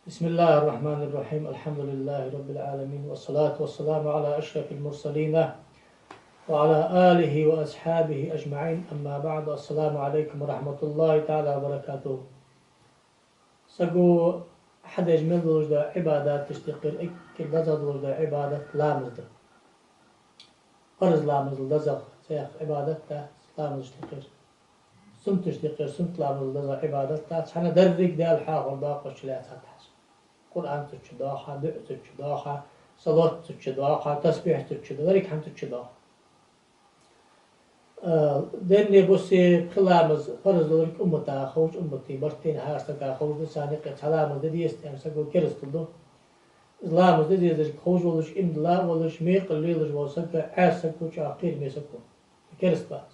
بسم الله الرحمن الرحيم. الحمد لله رب العالمين، والصلاة والسلام على أشرف المرسلين وعلى آله وأصحابه أجمعين. أما بعد، السلام عليكم ورحمة الله تعالى وبركاته. سقو حد يجمل وجد عبادات تشتقر إكل دزد وجد عبادات لامزد فرز لامزد دزغ سيخ عبادات لامز تشتقر سنت تشتقر سنت لامز دزغ عبادات حنا درق دي الحاق والباقر شلات هاتحس قرآن تتشداخا، دعو تتشداخا، صلاة تتشداخا، تسبيح تتشداخا، ذلك هم تتشداخا. دني بوسي بخلامز فرز دورك أمتا خوش أمتي برتين هارسكا خوش دسانيق تلامز دديست أمسكو كرستلو إسلامز دديست خوش ولش إمدلا ولش ميق الليلش وسكا عاسكو شاقير ميسكو كرست بعض.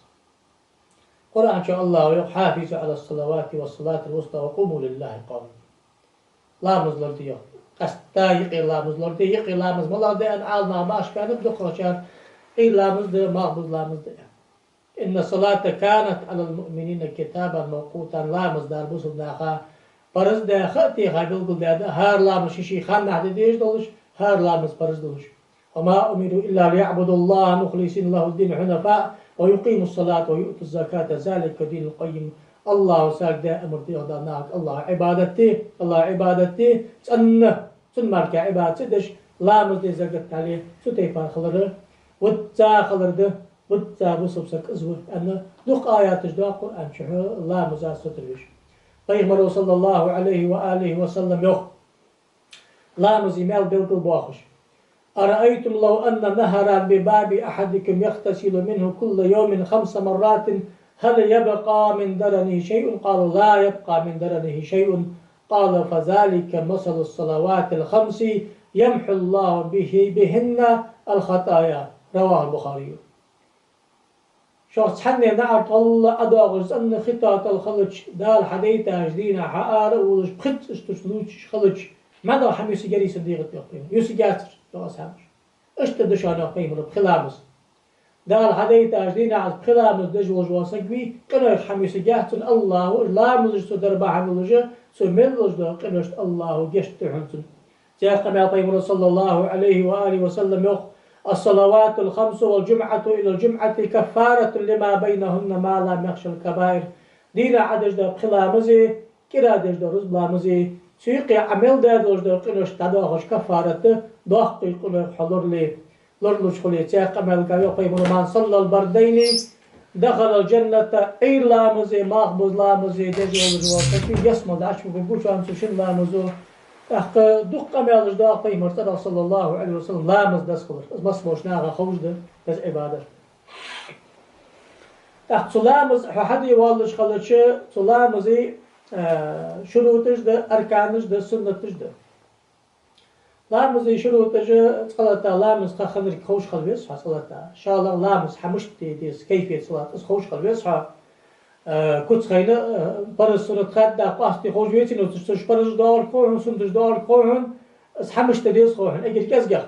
قرآن شاء الله يحافظ على الصلوات والصلاة الوسطى وقوموا لله قانون. لامز لرديو قستا يقي لامز لردي يقي لامز ملردي أن عالنا باش كان بدو خرشان إي لامز دي مغبز لامز دي. إن الصلاة كانت على المؤمنين كتابا موقوتا لامز دار بوسب داخا فرز دا خطي خاقل قل دا هار لامز شيشي خان نحدي ديش دولش هار لامز فرز دولش وما أمروا إلا ليعبدوا الله مخلصين له الدين حنفاء ويقيموا الصلاة ويؤتوا الزكاة ذلك دين القيم. الله ساق دا أمر دي أداناك الله عبادتي سن ماركا عبادت سدش لامز دي زقت عليه ستيفان خلره وتا خلرده وتا بصب سك أزور أن دق آيات جدا قرآن شحو لامز سترويش پیغمبر صلى الله عليه وآله وسلم يخ لامز يمال بلقل باخش أرأيتم لو أن نهرا بباب أحدكم يغتسل منه كل يوم 5 مرات هل يبقى من درنه شيء؟ قالوا لا يبقى من درنه شيء. قال فذلك مثل الصلوات الخمس يمحو الله بهن الخطايا. رواه البخاري. شخص حني نعرف الله أداغز أن خطاة الخلج دال حديثة جدينا حقار ولش بخط استشلوش خلج ماذا حميسي جري صديقة يقيم يوسي جاتر جواز هامش اشتدشان يقيم بخلامس دال حديثة جدينا عز بخلامس دجوج واسقوي كانوا حميسي جاتر الله لا مزج تدربا حمولجة سملج دو قنشت الله جشت حنسن سيقم يا صلى الله عليه وآله وسلم يخ الصلوات الخمس والجمعة إلى الجمعة كفارة لما بينهن ما لم يخشى الكبائر. دينا عدج دا بخلامزي كرا دج دا رز بلامزي سيقي عمل دا دج دا قنش تداغش كفارة ضغط يقول حضر لي لرلوش خلي تيقم يلقى من صلى البردين دخل الجنة أي لامزي ماغبوز لامزي دجي ولجواتك يسمى دعش بقوش أنسو شن لامزو أخ دق مالج دا پیغمبر صلى الله عليه وسلم لامز دس خلر بس باش ناغا خوش ده دس عبادة أخ سلامز حد يوالش خلرش سلامزي شروطش ده أركانش ده سنتش ده لامزي شروطش صلاة لامز خلر خوش خلويس صلاة شاء الله لامز حمشتي ديس كيفية صلاة خوش خلويس كنت خينا برز سنة خد دا قاستي خوش بيتي نو تشتش برز دار كوهن سنتش دار كوهن اسحمش تديس كوهن اجر كزجح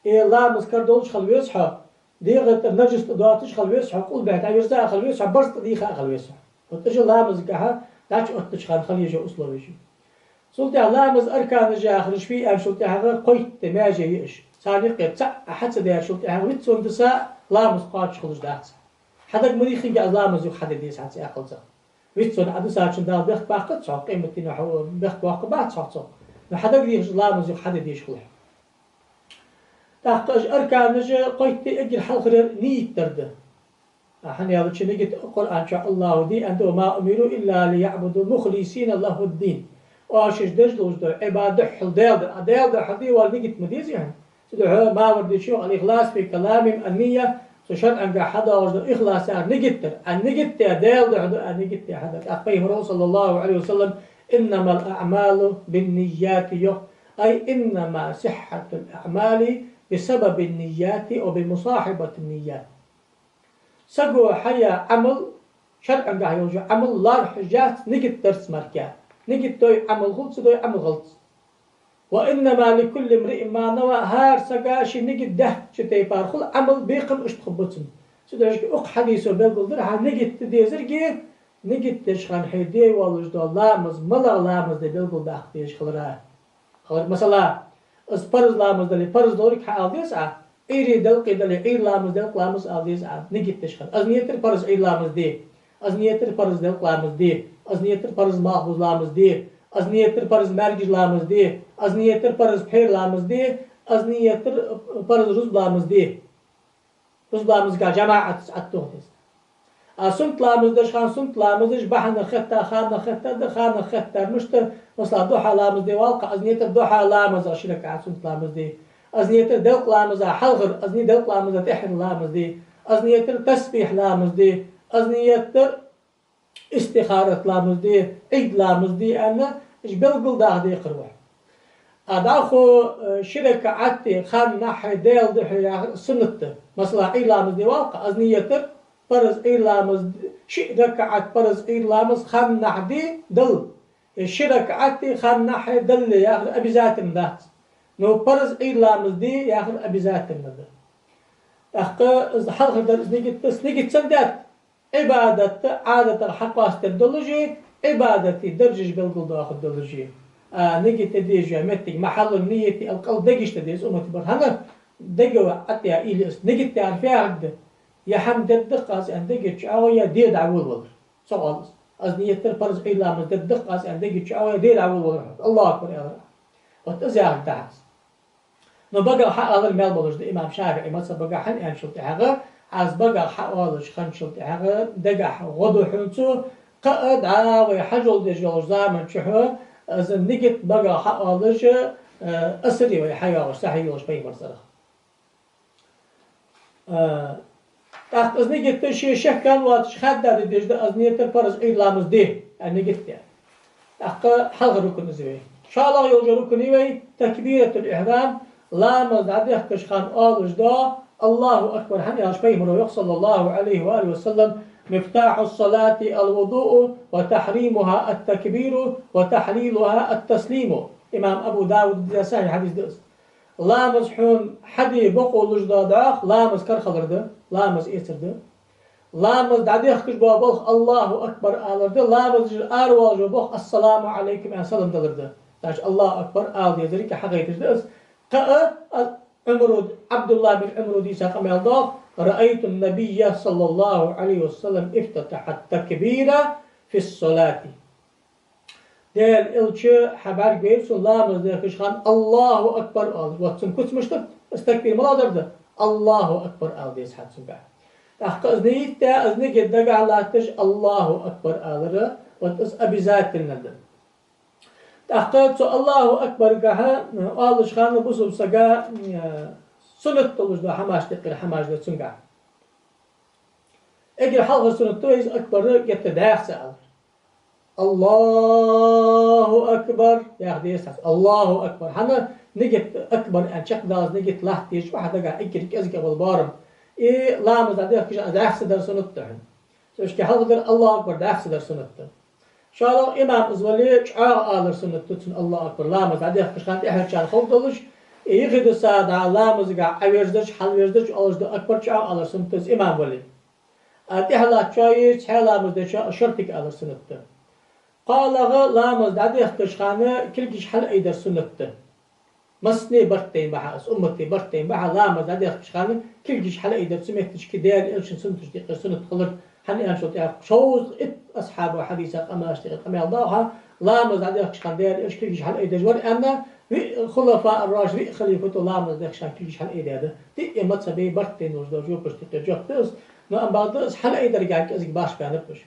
إيه لا مسكر دولش خلويسحا ديغت النجس داتش خلويسحا قول بعد عيرزا خلويسحا برست ديخا خلويسحا وتجي لا مسكها داش اتش خان خليجه اصلويشي سلطي لا مز اركان جا اخرش في ام سلطي هذا قيت ما جايش صادق تاع حتى دير سلطي هذا ويتسون دسا لا مسقاتش خلص داخل حدك مريخي جاء لامز يخدد ديس حتى أقل زق ويتسون عدو ساعتين دال بيخ باقت صح قيمتنا حو بيخ باق بعد صح حدك ديش لامز يخدد ديش خلح تحقج أركان نجى قيت أجر حلقر نيت درده أحنا يا بتشي نجت القرآن شاء الله دي أنتم ما أمروا إلا ليعبدوا مخلصين الله الدين واشش دجلوج ده عبادة حل ديل ده حدي والنجت مديز يعني سدوا ما ورد شو الإخلاص في كلامهم النية سوشان أنجا حدا وجد إخلاص النجتة ديل ده النجتة حدا أقيم صلى الله عليه وسلم إنما الأعمال بالنيات أي إنما صحة الأعمال بسبب النيات وبمصاحبة النيات سقوا حيا عمل شرعا قاعد يوجد عمل لا حجات نجت درس مركات نجت دوي عمل غلط دوي عمل غلط وإنما لكل امرئ ما نوى هار سقاشي نجد ده شتي بارخل عمل بيقن اشتخبطن سدرج اق حديث وبلغ درها نجد تدي زرقي نجتش خان حيدي والوش دو لامز ملغ لامز دي بلغل داختيش خلرا خلر مثلا از فرز لامز دلي فرز دورك حالديس ايري دلقي دلي اير لامز دلق لامز الديس نجتش خان از نيتر فرز اير لامز دي از نيتر فرز دلق لامز دي از نيتر فرز محفوظ لامز دي از نيتر فرز مرجج لامز دي از نيتر فرز بحير لامز دي از نيتر فرز رز لامز دي رز لامز قا جماعة عتوهدس سنت لامز دش خان سنت لامز دش بحنا خطة خان خطة دخان خطة مشت مثلا دوحة لامز دي والقى از نيتر دوحة لامز اشرك على سنت لامز دي از نيتر دلق لامز حلغر از نيتر دلق لامز تحن لامز دي از نيتر تسبيح لامز دي از نيتر استخارة لامز دي عيد لامز دي أنا إيش بلقل ده دي قروح أداخو شركة عتي خان ناحي ديل دحي سنته مثلا عيد لامز دي واقع از نيتر فرز عيد لامز شركة عت فرز عيد لامز خان نحدي دل الشركة عتي خان ناحي دل ياخذ أبي ذات الناس نو فرز عيد لامز دي ياخذ أبي ذات الناس أخا إذا حلقة درس نيجي سندات عبادة عادة الحقاس تدلجي عبادتي درجج بالقل داخل دلجي نيجي تديجي متك محل النية القلب دقيش تديس أمتي برهنا دقوا عتيا إليس نيجي تعرفيها عد يا حمد الدقاس أن دقيش أويا ديد عول والر سؤال از نية الفرز إلا من الدقاس أن دقيش أويا ديد عول والر الله أكبر يا رب وتزعل دعس نبقى حق هذا المال بلش ده إمام شافعي مثلا بقى حن أنشلت حاجة عز بقى حق والش خنشلت حاجة دقح غدو حنتو قعد عاوي حجل دجال زامن شحو از نجت بقى حق والش أسري ويحيا وستحي وش بي مرسلة أخ از نجت تشي شكل واتش خدة دجد از نيت الفرز عيد لامز ده نجت يعني أخ حلق ركن زوي إن شاء الله يوجد ركن يوي تكبيرة الإحرام لامز عديح كشخان آلش دا الله أكبر حني أشبه مرويق صلى الله عليه وآله وسلم مفتاح الصلاة الوضوء وتحريمها التكبير وتحليلها التسليم إمام أبو داود ديساني حديث دس لامز حون حدي بقو لجدا داخ لامز كرخلر ده لامز إيسر ده لامز عديح كش بابخ الله أكبر آلر ده لامز أروال جبخ السلام عليكم أن سلم دلر ده تاش الله أكبر آل دي ذلك حقيقة دس عمرو عبد الله بن عمرو دي ساق مالضاف رأيت النبي صلى الله عليه وسلم افتتح التكبير في الصلاة دير إلش حبار بيرس الله مزدكش خان الله أكبر آل واتسم كتس مشتب استكبير ملا درده الله أكبر آل ديس حد سنقع أحق أزنيت تا أزنيك الدقع الله تش الله أكبر آل واتس أبي ذات الندن أحقات الله أكبر جها آلش خان بوسو سجا سنة تلوش ده حماش تقر حماش ده سنجا أجر حلقة سنة تويز أكبر يتداخل سأل الله أكبر يا أخي يسحس الله أكبر حنا نجت أكبر أن شق داز نجت لحتيش واحد جا أجر كأزك بالبارم إيه لا مزاديك كش داخل در سنة تحن سوش كحلقة الله أكبر داخل در سنة تحن شاء الله إمام إزولي شعار آلر سنة تتسن الله أكبر لامز عديخ كشخانت إحنا شان خوف دلش يخد السادة لامز قاع عويردش حل ويردش أولش دو أكبر شعار آلر سنة تتس إمام ولي إحنا شايش حال لامز دي شرطك آلر سنة تتس قال لامز عديخ كشخانة كلكش حل أيدر سنة تتس مسني برتين بحا أمتي برتين بحا لامز عديخ كشخانة كلكش حل أيدر سميتش كدير إلشن سنة تشتيق سنة خلر حني أنشط يعني شوز أصحاب حديثة أما أشتغل أما الله لامز عليه كشخان دير إيش كيش حل إيده جوار أما خلفاء الراشدين خليفة لامز ده كشان كيش حل إيده هذا دي إمت سبي برتين وجد جو بشتي جو تيس نو أم بعد إيش حل إيده رجع كأزك باش بينبش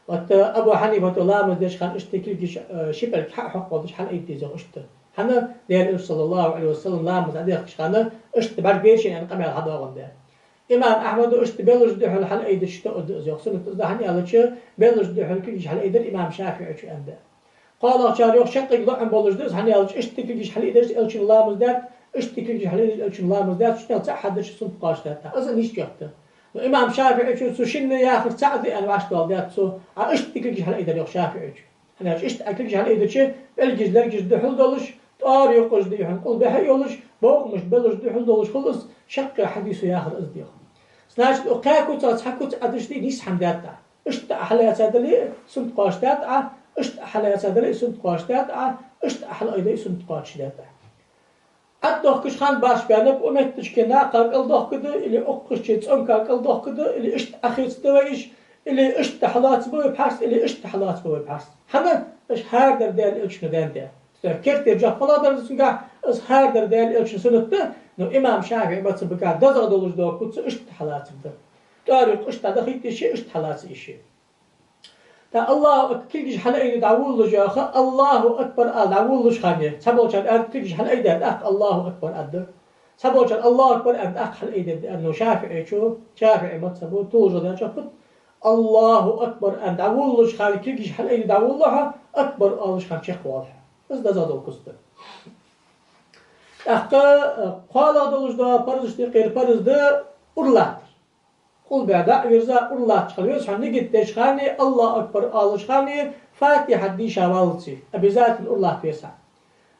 وقت أبو حنيفة لامز ده كشان إشتكي كيش شبل حق وش حل إيده زو إشته حنا دير صلى الله عليه وسلم لامز عليه كشخان إشت بعد بيش يعني قمع هذا غنده إمام أحمد أشت بلش دحل حل أيد شتأد زيق سنة زحني على شيء بلش دحل كلش حل أيد الإمام شافعي شو عنده قال شار يوم شق يقطع عن بلش دحل حني على أشت كلش حل أيد ألش الله مزداد أشت كلش حل أيد ألش الله مزداد شو نصح حد شو سنة قاشته أصلا نيش جبته الإمام شافعي شو شن ياخذ سعد أنا واش والدات سو أشت كلش حل أيد يوم شافعي أنا أشت كلش حل أيد شيء الجز لرجز دحل دلش طار يقص دحل قل بحي يولش بوق مش بلش دحل دلش خلص شق حديثه ياخذ أصدقه سناش أقاكو تصحكو أدرشتي نيس حمداتا اشت أحلى يسادلي سنت قاشتات اشت أحلى يسادلي سنت قاشتات اشت أحلى أيضا سنت قاشتات أدوخ كش خان باش بيانك ومتش كنا قال دوخ كده اللي أقش شيء قال دوخ كده اللي اشت أخي استويش اللي اشت حلات بوي بحس اللي اشت حلات بوي بحس حنا إيش هاردر دال إلش ندان ده كيف ترجع فلا در سنجا إيش هاردر دال إلش سنته نو إمام شافعي بس بقى دزر دولش دو كنت اشت حلات بده طارق اشت دخيت شيء اشت حلات شيء تا الله كل حلا إيد دعول لجاخ الله أكبر دعول لج خانية سبوا كان كل حلا إيد أخ الله أكبر أد سبوا كان الله أكبر أد أخ حلا إيد أنه شافعي شو شافعي ما تسبوا توجد أنا شفت الله أكبر أن دعول لج خانية كل حلا إيد دعول لها أكبر لج خان شيخ واضح بس ده زاد القصة أخ قال هذا لج ده برز تقير برز ده أرلات قل بعد يرزا الله تخليه شان نجد تشخاني الله أكبر الله شخاني فاتحة دي شوالتي أبيزات الله فيسع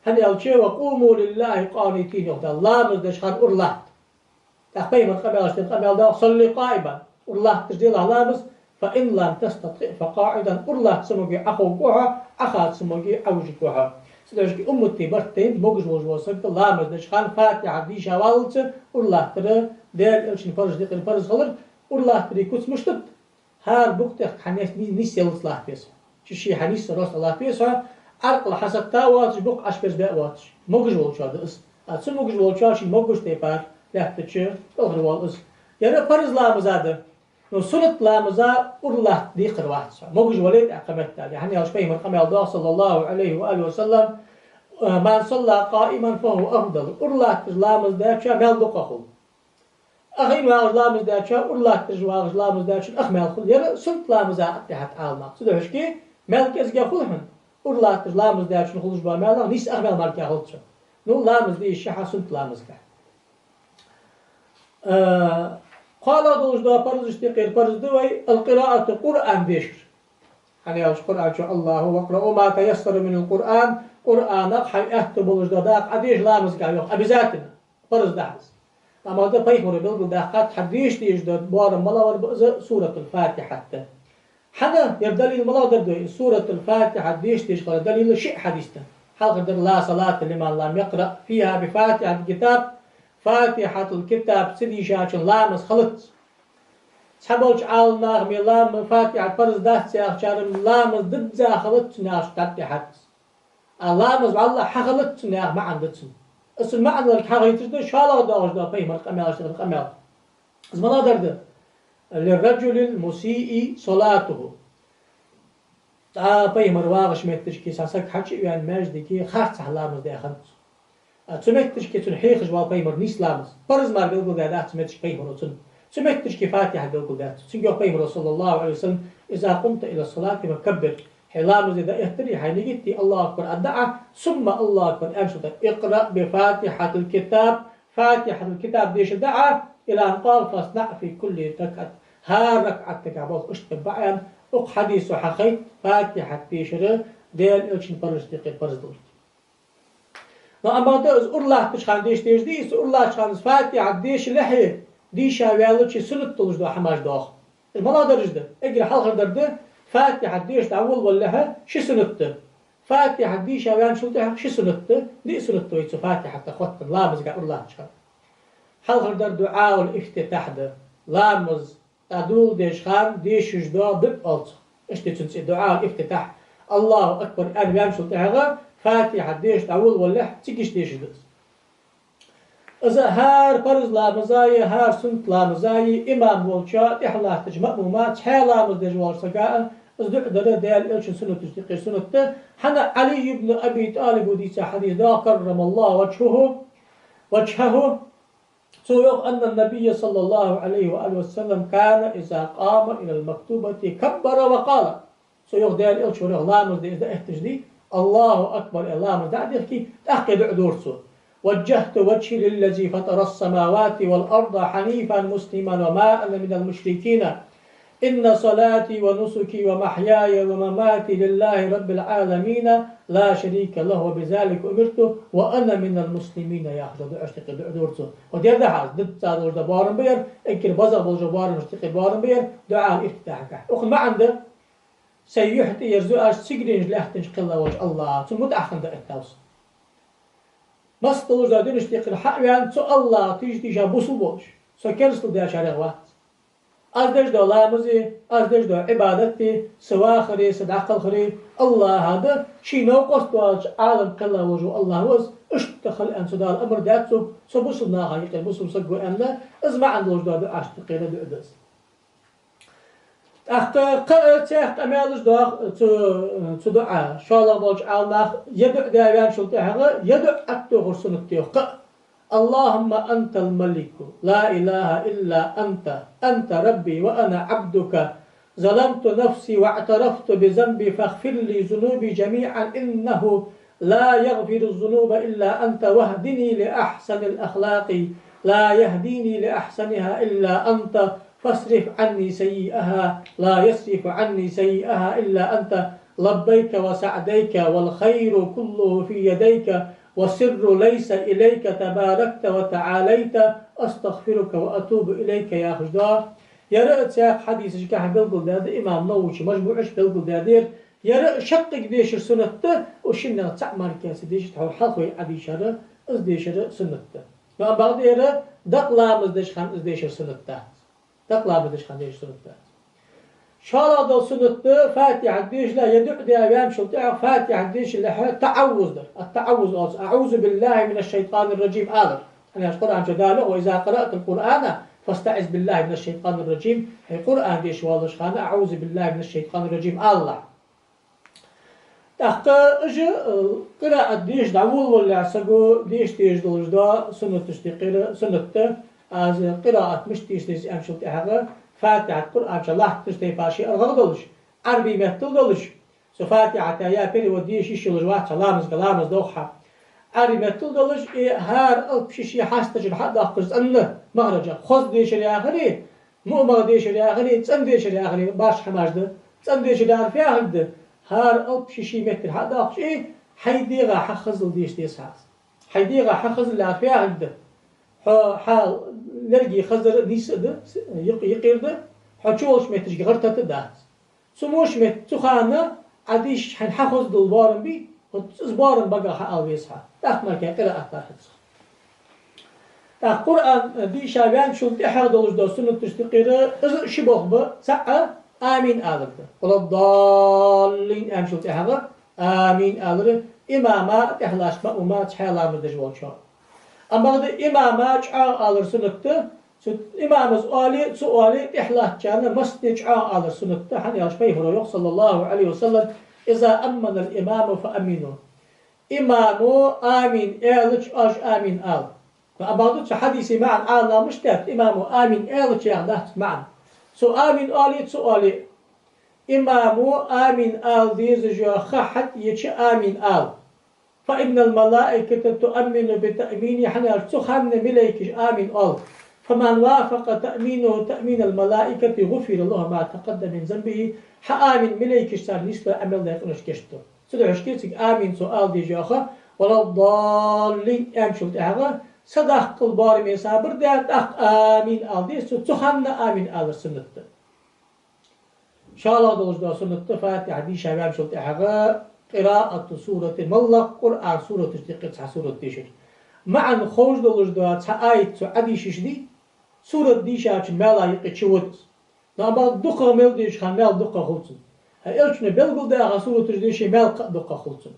هذا الشيء وقوموا لله قانتين يقول الله مزدشخان الله تخبي من قبل قبل ده صلي قائما الله تجديل الله مز فإن لم تستطيع فقاعدا الله سموجي أخو قوها أخات سموجي أوج قوها سدوشكي أمتي برتين موجز وجوسك الله مزدشخان فاتحة دي شوالتي الله ترى دير إلشين فرج دقيق فرج خلر الله بريكوت مشتت هار بوقت حنيس نيس يلص الله بيسا شي حنيس راس الله بيسا عرق حسب تاواتش بوق أشبز بأواتش موجز والشار دقس أتسو موجز والشار شي موجز تيبار لحتتشير أغر والقس يعني فرز لا مزادة نو سنة لا مزا الله دي قروات موجز وليد أقامت يعني هاش فيه من قمي الله صلى الله عليه وآله وسلم من صلى قائما فهو أفضل الله لا مزدا شا مال دقاخل أخين واغز لامز داشا والله تجواغز لامز داشا أخ مال خل يلا سنت لامز أتحت عالما سدوش كي مال كيس جا خلهم والله تج لامز داشا خلوش با مال نيس أخ مال مالك خلتش نو لامز دي الشحة سنت لامز كه قال دوش دا برز اشتقير برز دوي القراءة قرآن بيشر يعني أوش قرآن شو الله وقرأوا ما تيسر من القرآن قرآن حي أهتب وش داق عديش لامز كه يوم أبي ذاتنا برز دعز أما ده بيخور بيقول ده قد حديش تيجد بار ملاور بأز سورة الفاتحة حدا يبدل الملاور ده سورة الفاتحة ديش تيجد دليل شيء حديثة حلقة در لا صلاة لمن لم يقرأ فيها بفاتحة الكتاب فاتحة الكتاب سدي شاشن لامس خلط سحبوش عال ناغمي لام فاتحة فرز ده سياخ شارم لامس ضد زا خلط ناش تاتحة لامس والله حخلط ناغ ما عندتن اسم معنى الحقيقة ده شالا داوش دا فهم القمال اشتغل القمال اسمه درد للرجل المسيء صلاته تا فهم رواغش متشكي ساسك حكي يعني ماجد كي خاص لامز ده خمس تمتشكي تنحيخ جوال فهم نيس لامز فرز ما بيقول ده تمتش فهم رسول تمتشكي فاتحة بيقول ده سنجو فهم صلى الله عليه وسلم إذا قمت إلى الصلاة فكبر حلامز إذا اهتري حينيتي الله أكبر أدعى ثم الله أكبر أمشط اقرأ بفاتحة الكتاب فاتحة الكتاب ديش دعا إلى أن قال فاصنع في كل ركعة ها ركعة تكعبوث اشتب بعيان اق حديث حقيت فاتحة ديشر ديل إلشن فرش دقيق فرش دولت أما ده الله تشخان ديش ديش الله تشخان فاتحة ديش لحي ديش هاويالوشي سنة طلش دو حماش داخل الملا درج ده اقرأ حلقة درده فاتحة ديش تعول ولا شو سنته فاتحة ديش أوان شو ده شو سنته دي سنته يتو فاتحة تخوت لامز قال الله شكر حلقة در دعاء الافتتاح ده لامز تدول ديش خان ديش جدا بقلت ايش تنسي دعاء الافتتاح الله أكبر أن يمشي تهغى فاتحة ديش تعول ولا تيجيش ديش ده إذا هار فرز لامزاي هار سنت لامزاي إمام والشا إحلا تجمع مات حلا مزدج والسجاء إذا قدر دال إيش سنة تشتقي سنة حنا علي بن أبي طالب وديس حديث دا كرم الله وجهه سويق أن النبي صلى الله عليه وآله وسلم كان إذا قام إلى المكتوبة كبر وقال سويق دال إيش ورغ لامز إذا احتجدي الله أكبر الله مزدع يحكي تأكد عدورسو وجهت وجهي للذي فطر السماوات والأرض حنيفا مسلما وما أنا من المشركين إن صلاتي ونسكي ومحياي ومماتي لله رب العالمين لا شريك له وبذلك أمرت وأنا من المسلمين يا أخي أشتقي دورته ودير ده حاز ضد صادور ده بارم بير إنكر بزغ بولجو بارم أشتقي بارم بير دعاء الافتتاح أخذ ما عنده سيحت يرزو أش سجرينج لأحتنش قلة وجه الله ثم متأخن ده التوس مستوز ده دين اشتقي حقيان سو الله تيجي جابوسو بولش سو كرسل ده شارع وقت از دش دو لامزی از دش دو عبادتی سوا خری صدق خری الله هذا شيء نو قصدواج عالم كلا وجو الله وز اشتخل ان سدال امر داتسو سبوسنا حقيقه بوسم سقو ان ازمع عند وجداد اشتقي له دس اخت قلت امالش دو تو دعاء شاء الله بوج الله يدع داوان شلته يدع اتو غرسنتي اللهم أنت الملك لا إله إلا أنت ربي وأنا عبدك ظلمت نفسي واعترفت بذنبي فاغفر لي ذنوبي جميعا إنه لا يغفر الذنوب إلا أنت واهدني لأحسن الأخلاق لا يهديني لأحسنها إلا أنت فاصرف عني سيئها لا يصرف عني سيئها إلا أنت لبيك وسعديك والخير كله في يديك والسر ليس إليك تباركت وتعاليت أستغفرك وأتوب إليك يا خجدار يا رأت ساق حديث كحب بلقل دادر إمام نووش مجموعش بلقل دادر يا رأت شقق ديشر سنته وشنا تعمل كاس ديشر تحول حلقوي عدي شرع از ديشر سنته ما بعد يا رأت دقلامز ديشخان از ديشر سنته دقلامز ديشخان ديشر سنته شالا دو سنته فاتحة ديش لا يدع ديوان شلتع فاتحة ديش اللي تعوذ در التعوذ أعوذ بالله من الشيطان الرجيم آخر أنا القرآن جداله وإذا قرأت القرآن فاستعذ بالله من الشيطان الرجيم القرآن ديش والله خانة أعوذ بالله من الشيطان الرجيم الله تحت إجا قراءة ديش دعول ولا سقو ديش دولج دا سنة تشتقير سنة از قراءة مش ديش أم شلتع فاتحة القرآن الله تشتي فاشي الغردلش عربي متلدلش سو فاتحة يا بيري وديش يشيل جوات كلامز دوخها عربي متلدلش هار ألب شيء حاستج الحد أخرج أنه مهرجة خذ ديش الآخري مؤمر ديش الآخري تسم ديش الآخري باش حماش ده تسم ديش الآخر في آخر ده هار ألب شيء متر حد أخرج حيديغا حخزل ديش ديس هاس حيديغا حخزل الآخر في آخر ده حال نرجي خزر ديس ده يقير ده حشولش مترج غرتة ده سموش مت تخانة عديش حنحخز دلبارن بي وتزبارن بقى حقال بيسها تأخمر كي قراءة تاحت القرآن دي شابان شلت أحد دولش ده سنة تشتقيره شبه به سعى آمين آذر ده ولا الضالين أم شلت أحد آمين آذر إماما تحلاش مأوما تحيلا مدجوال شان أما هذا إمامة جاء على سنته إمامز سؤالي إحلاك كان مسني جاء على سنته حن يشبه رأيه صلى الله عليه وسلم إذا أمن الإمام فأمينه إمامه آمين إلش أج آمين آل فأما هذا حديثي معا آل مش تات إمامه آمين إلش يغدهت معا سو آمين آلي سؤالي إمامه آمين آل ديز جاء خحت يتش آمين آل فإن الملائكة تؤمن بتأمين حنا سخن ملائكة آمين آل فمن وافق تأمينه تأمين الملائكة غفر له ما تقدم من ذنبه حآمن ملائكة صار نسبة عمل لا يقنش كشته سدعش كيسك آمين سؤال دي جاخة ولا الضالين أمشلت أهغا صدق البار من صابر دات آمين آل دي سخن آمين آل السنة شاء الله دوش دا سنة فاتحة دي شباب شلت أهغا قراءة سورة ملق قرآن سورة تشتقت سورة تشر معا خوش دولش دا آية عدي ششدي سورة دي شاش مالا يقشوت نعم دقة مل ديش خان مال دقة خلصن هالشنا بلغل دا سورة تشديش مال دقة خلصن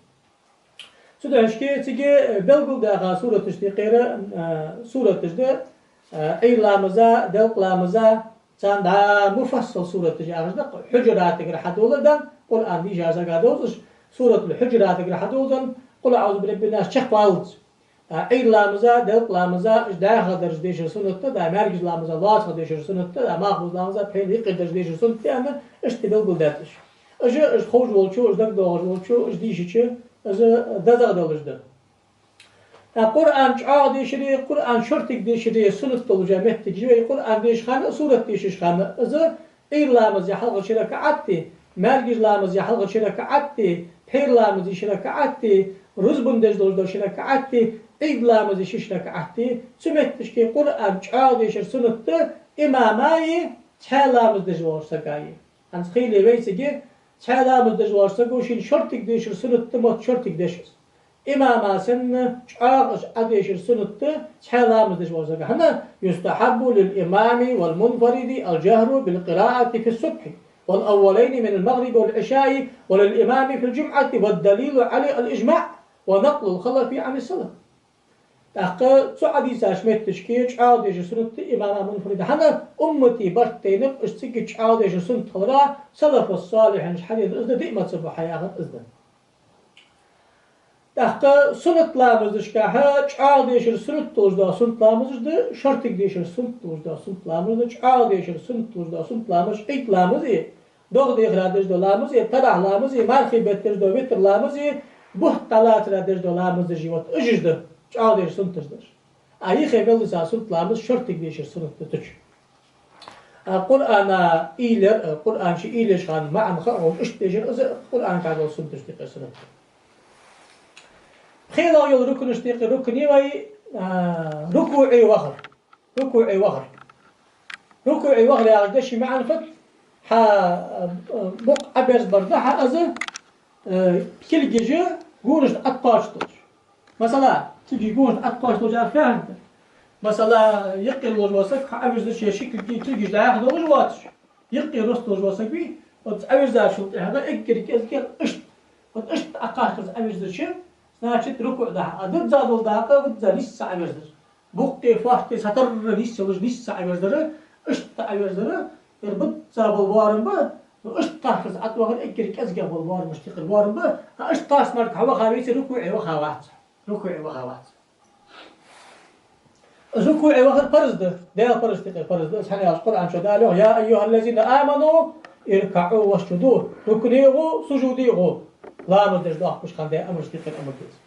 سودا هشكي تيجي بلغل دا سورة تشتقيرة سورة تشدي أي لامزا دلق لامزا كان دا مفصل سورة تشدي حجرات تقرأ حدولا دا قرآن دي جازا قادوزش سورة الحجرات تقرأ حدولا قل أعوذ برب الناس شخ بالت أي لامزا دلق لامزا داخل درج ديش سنة دا مركز لامزا واصل ديش سنة دا ماخذ لامزا بين يقدر درج ديش سنة أما اشتبال قلداتش أجا خوش والشو أجدك دوغ والشو أجديشي أجا دزا دولش دا القرآن جاء ديشري القرآن شرطك ديشري سنة دولجا مهتك جوي القرآن ديش خانة سورة ديشش خانة أجا إيرلامز يحلق شركة عتي مرجج لامز يحلق شركة عتي بير لامز شركة عتي رزبندج دو شركة عتي إيد لامز شركة عتي سمعتش كي قرآن عادي شر سنة إماماي تحلامز دجوار سقاي عن خيلي بيسجي تحلامز دجوار سقوشين شرطك ديشر سنة موت شرطك ديشر إماما سن عاقش أديشر سنة تحلامز دجوار سقاي هنا يستحب للإمام والمنفرد الجهر بالقراءة في الصبح والأولين من المغرب والعشاء وللإمام في الجمعة والدليل على الإجماع ونقل الخلف عن السلف تحقق سعدي ساشمت تشكيل عادي جسنت إمام منفرد هنا أمتي برتينب اشتكي عادي جسنت خضراء سلف الصالح مش حديث إذن دي ما تصبح حياة إذن تحقق سنت لامزش كها عادي جسنت توجدا سنت لامزش ده شرطك دي جسنت توجدا سنت لامزش عادي جسنت توجدا سنت لامزش إيك لامزي دوغ دي خلادش دو لامزي تبع لامزي مارخي بيتر دو بيتر لامزي بوه طلعت رادش دو لامزي جيوت اجش ده عادي سنت تجدر أي خيبل لسا سنت لامز شرطك ديشر سنت تج القرآن إيلر القرآن شيء إيلش خان مع مخاون اشتجر إذا القرآن قاعد سنت تجدر سنت خيلا يل ركن اشتيق ركني وي ركوعي وغر ركوعي وغر ركوعي وغر يا قدشي مع الفت ح بق أبرز بردها أذا كل جزء قولش أتقاشتش مثلا تيجي يقول أتقاش وجه فهمت مثلا يقي الوجوسك عاوز شيء شكل تيجي داخل وجواتش يقي رست وجوسك بي وتعوز شو هذا اكر كذا اشت وتشت أقاش عاوز شيء سناشت ركوع ده أدب زاد الدقة وتزا لسه عاوز بوقتي فاحتي ستر لسه وج لسه عاوز اشت عاوز يربط زاب الوارم با اشت تحفظ أتوه اكر كذا بالوارم مشتق الوارم با اشت تاس مرك هوا خاويس ركوع وخوات ركوع وخوات ركوع وخر فرض ده فرض تقي فرض سبحان القرآن شو قالوا يا أيها الذين آمنوا اركعوا واسجدوا ركنيغو سجوديغو لا مدرج ده مش خان ده أمر تقي أمر كذا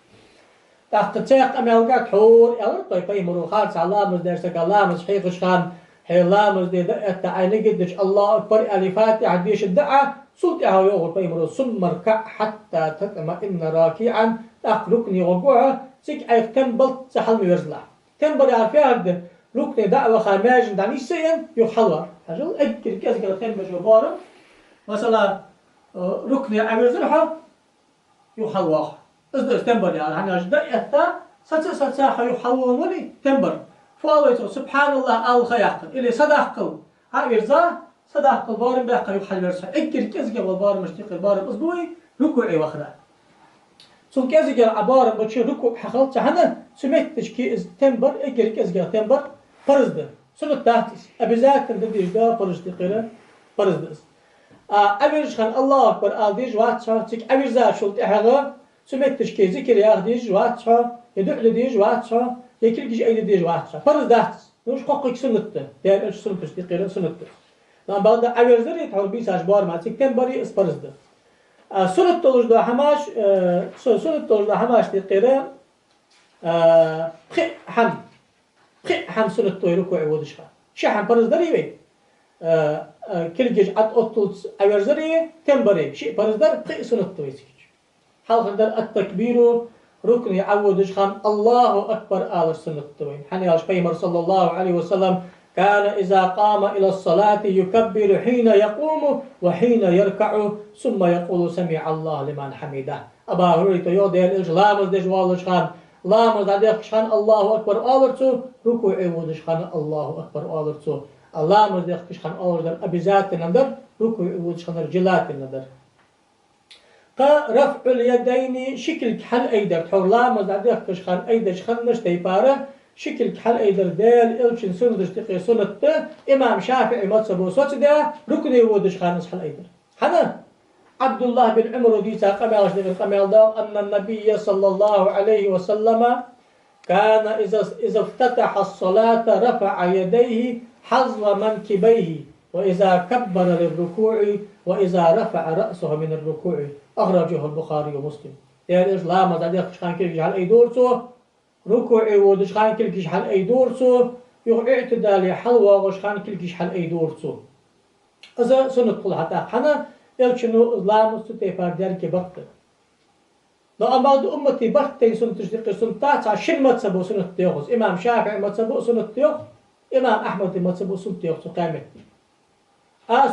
تحت تساق أمالك حور يلا طيب يمرو خالص الله مدرج سك الله مسحيق خان هي الله مدرج التعالي قدش الله أكبر ألفات عديش الدعاء صوت يهوي يمرو ثم اركع حتى تطمئن راكعا ركني ركوعه سيك عيف تنبل سحل ميرزلا تنبل يعرفها ركن دعوة خاماج دعني سين يحلور هجل أكل كذا تنبل جبارة مثلا ركن عمرزلها يحلور إذا تنبل يعني هني أجداء يتا ساتساح يحلور ولي تنبل فوالله سبحان الله الخياق اللي صدق هايرزا صدق بارم بقى يحلور أكل كذا بارم مشتق بارم أسبوعي ركوعي وخرا سو كذا جل عبارة بتشي ركوع حخلت هنا سمعتش كي تنبر إجري كذا تنبر فرز ده سنة تحتس أبزات تنديش ده فرز تقيله فرز ده أبيش خان الله أكبر ألديش واتشا تك أبزات شلت أحدا سمعتش كي ذكر ياخديش واتشا يدق لديش واتشا يكل كيش أيد ديش واتشا فرز ده نوش قاقك سنة ده ده إيش سنة تقيله سنة ده لما بعد أبزات يتحول بيس أشبار ما تك تنبري إسبرز ده سنة تولج ده هماش سنة تولج ده هماش تقيله خي حم سنة توي ركوع ودشها شحن برز دريبي كل جيش عد أطلس أورزري تنبري شيء برز در خي سنة توي سيج حال در التكبير ركن يعودش خان الله أكبر آل سنة توي حنياش بيمر صلى الله عليه وسلم كان إذا قام إلى الصلاة يكبر حين يقوم وحين يركع ثم يقول سمع الله لمن حمده أبا هريرة يودي الإجلام دجوالش خان لامز عديق شان الله أكبر آلرتو ركوع ودش خان الله أكبر آلرتو لامز عديق شان آلردر أبيزات الندر ركوع ودش خان رجلات الندر رفع اليدين شكل كحل أيدر تحور لامز عديق شان أيدش خان نشتي باره شكل كحل أيدر دال إلشن سنة دشتقي سنة إمام شافعي مصبو صوت ده ركوع ودش خان نسحل أيدر حنا عبد الله بن عمر ديسا قمال أن النبي صلى الله عليه وسلم كان إذا افتتح الصلاة رفع يديه حظو منكبيه وإذا كبر للركوع وإذا رفع رأسه من الركوع أخرجه البخاري ومسلم يعني إسلام هذا خان كل جهل أي دورسو ركوع ودش خان كل جهل أي دورسو اعتدال حلوة وش خان كل جهل أي دورسو إذا سنة كل حتى حنا يلشنو إسلام ستيفار دير كبقت لو أماد أمتي بقتين سنة تشتق سنة تاع شن مذهبه سنة تيوخ إمام شافعي مذهبه سنة تيوخ إمام أحمد مذهبه سنة تيوخ قامت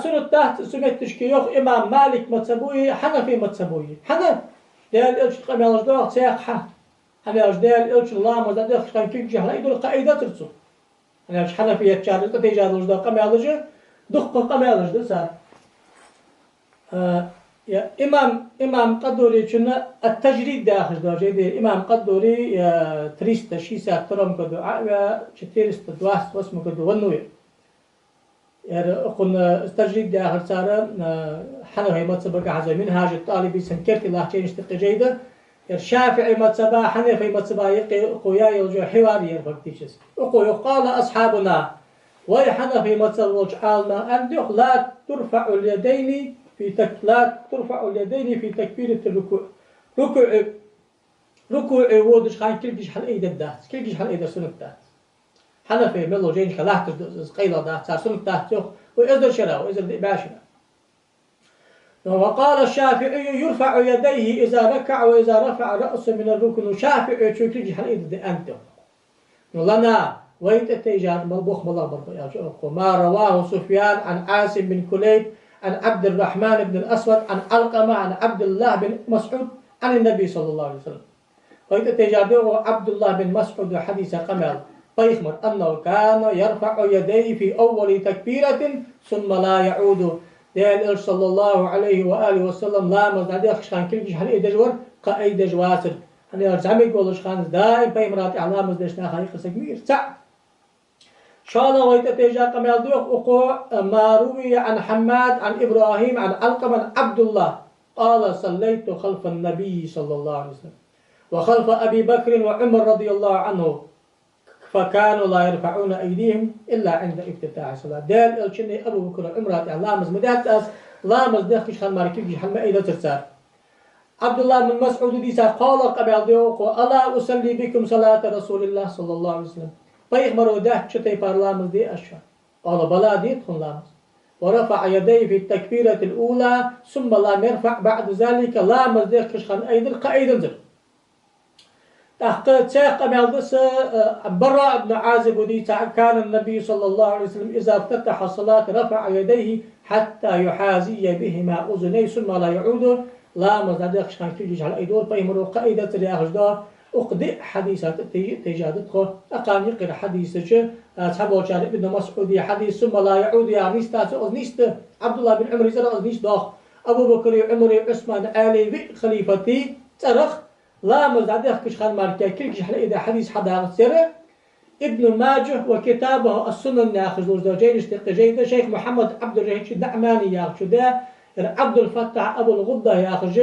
سنة تحت سنة تشكيوخ إمام مالك مذهبه حنفي مذهبه حنا ديال إلش قام يلجدوه سياق حنا يلجدال إلش الله مزدق كان كيف جهلا يدور قاعدة ترسو أنا مش حنفي يتشارج تتجاه يلجدوه قام يلجد دقة قام يلجد صار يا إمام قدوري شنو التجريد داخل درجة إمام قدوري تريست شيسة ترام كدو شتيرست دواس واسمه كدو ونوير يعني قلنا التجريد داخل صار حنا هي متسبق عزا منهاج الطالبي سنكرت الله شيء اشتق جيدة الشافعي متسبا حنفي متسبا يقي قويا يلجو حواري يرفكتيشس وقو قال أصحابنا ويحنفي متسبا عالنا أندخ لا ترفع اليدين لا ترفع اليدين في تكبيرة الركوع ركوع وودش خان كلش حل ايد الدات كلش حل ايد سنة دات حنفي ملو جينش خلاحت قيلة دات صار سنة دات يوخ وإذر شراء وإذر باشنا وقال الشافعي يرفع يديه إذا ركع وإذا رفع رأسه من الركن وشافعي شو كلش حل ايد أنت لنا ويت التيجار ملبوخ ملبوخ ما رواه سفيان عن عاصم بن كليب عن عبد الرحمن بن الأسود عن علقمة عن عبد الله بن مسعود عن النبي صلى الله عليه وسلم وإذا تجابه عبد الله بن مسعود حديث قمل فيخبر أنه كان يرفع يديه في أول تكبيرة ثم لا يعود ديال صلى الله عليه وآله وسلم لا مزداد خشان كل جهل إدجور قايد جواسر أنا يرجع يقول خشان دائم في مرات إعلام مزدشنا خليق سكبير سع شالا ويتتجا قمال دوخ وقوع ما روي عن حماد عن إبراهيم عن علقمة عبد الله قال صليت خلف النبي صلى الله عليه وسلم وخلف أبي بكر وعمر رضي الله عنه فكانوا لا يرفعون أيديهم إلا عند افتتاح الصلاة دال الشني أبو بكر وعمر لامز مدات أس لامز دخش خان ماركي حل ما إذا ترسال عبد الله بن مسعود ديسا قال قبل دوخ ألا أصلي بكم صلاة رسول الله صلى الله عليه وسلم فيخبروا ده شتى يفرلامز دي أشهر قال بلا دي تخن لامز ورفع يديه في التكبيرة الأولى ثم لم يرفع بعد ذلك لامز دي كشخن أيضا قائدا زر تحقيق شيخ قميلدس براء بن عازب ودي كان النبي صلى الله عليه وسلم إذا افتتح الصلاة رفع يديه حتى يحازي بهما أذنيه ثم لا يعود لامز دي كشخن كيجي على أيدول فيمروا قائدا رياهجدار أقدئ حديثات تجادتك أقام يقرأ حديثك أصحابه كان ابن مسعود حديث ثم لا يعود يعني نيست أزنيست عبد الله بن عمر زر أزنيست داخ أبو بكر عمر عثمان آلي خليفتي ترخ لا مزعدك كشخان مالكي كل كش إذا حديث حدا سيرة ابن ماجه وكتابه السنن ياخذ زوجين اشتق جيدة شيخ محمد عبد الرحيم النعماني ياخذ ده عبد الفتاح أبو الغدة ياخذ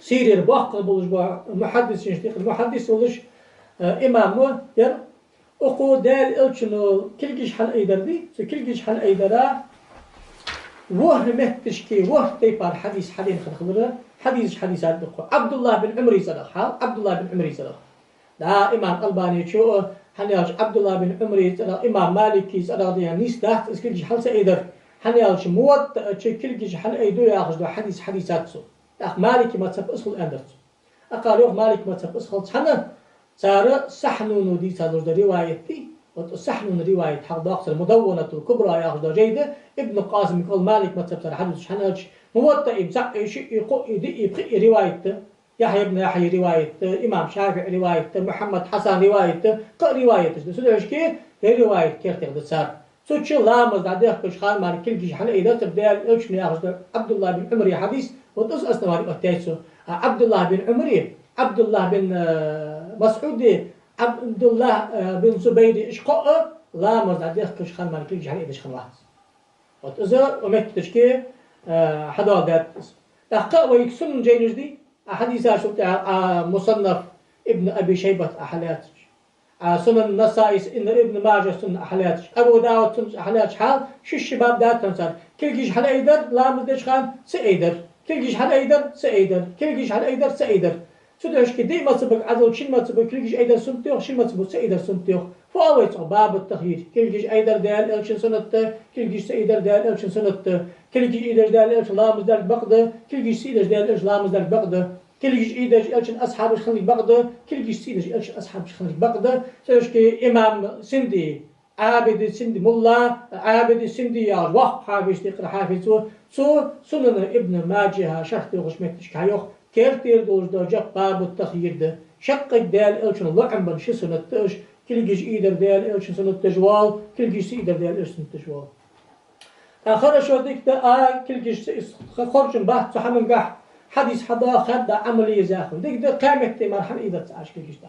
سيرير باق بولش محدث يشتق المحدث ولش إمامه ير أقول دال إلشنو كل كش حل أيدر دي كل كش حل أيدره وهم تشكي وهم تيفار حديث خبره حديثات دقة عبد الله بن عمري صدق عبد الله بن عمري صدق دا إمام الباني شو حنياش عبد الله بن عمري صدق إمام مالكي صدق دي نيس تحت اسكيل حل سيدر حنياش موت كل حل أيدو ياخذ حديثات سو أخ مالكي ما تسب أسخل أندرس أقالوه مالك ما تسب أسخل حنا صار سحنون دي صار روايتي وسحنون رواية حق داقصر المدونة الكبرى ياخذ جيدة ابن قاسم يقول مالك ما تسب حديث حناش موت يبقي رواية يحيى بن يحيى رواية إمام شافعي رواية محمد حسن رواية رواية سودش كي هي رواية كيرتي صار سوتش لا مزدادك كش خال مال كل جيش حنا إذا تبدأ إيش ياخذ عبد الله بن عمري حديث وتص أستواري أتيسو عبد الله بن عمري عبد الله بن مسعود عبد الله بن زبير إيش قاء لا مزدادك كش خال مال كل جيش حنا إيش خلاص وتأذى ومت تشكي حدا ذات تحقق ويكسن جينج دي أحاديث شو مصنف ابن أبي شيبة أحلاتش سنن النسائي إن ابن ماجه سنن أحلاتش أبو داود سنن أحلاتش حال شو الشباب ذات تنسر كل جيش حدا يقدر لا مدش خان سيقدر كل جيش حدا يقدر سيقدر كل جيش حدا يقدر سيقدر سدوش كدي ما تبقى عدل شين ما تبقى كل جيش أيدر سنتيوخ شين ما تبقى سيدر سنتيوخ فأويت باب التخيير كل جيش أيدر دال إلشن سنة كل جيش سيدر دال إلشن سنة كل جيش أيدر دال إلشن لامز دال بقدة كل جيش سيدر دال إلشن لامز دال بقدة كل جيش أيدر إلشن أصحاب الخليج بقدة كل جيش سيدر إلشن أصحاب الخليج بقدة سدوش كي إمام سندي عابد سندي ملا عابد سندي يا وح حافظ تقرأ حافظ سو سنن ابن ماجه شرط وغشمتش كايوخ كيرتير دوش دوجة باب التخيير ده شق دال إلشن الله عم بنشي سنة تش كل جيش إيدر دال إلشن سنة تجوال كل جيش إيدر دال إلشن تجوال آخر شو ديك ده كل جيش خرج بحث صحن قح حديث حدا خد عملية زاخل ديك ده قامت مرحلة إيدر تعاش كل جيش ده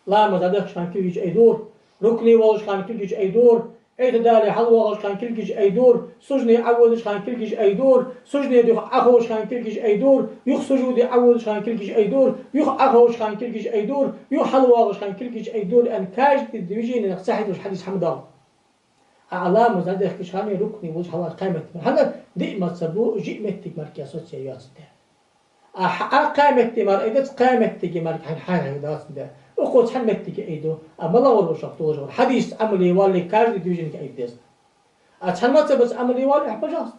لا ما زادش كان كل جيش أي دور ركني والش كان كل جيش أي دور اعتدالي حلوة كان كل جيش أي دور سجني عودش كان كل جيش أي دور سجني ديخ أخوش كان كل جيش أي دور يخ سجودي عودش كان كل جيش أي دور يخ أخوش كان كل جيش أي دور يخ حلوة كان كل جيش أي دور أن كاج الديوجين نقصحت وش حديث حمدان علامة زاد يخش خاني ركني وش حلا قامت هذا دائما سبو جئمتك مركز سياسة قامت مر إذا قامت تجي مركز حاجة داس ده وقوت حمت تجي أيدو أما الله ورو شفتوه جور حديث عملي والي كاج الديوجين كأيدس أتحمت بس عملي والي أحبجاست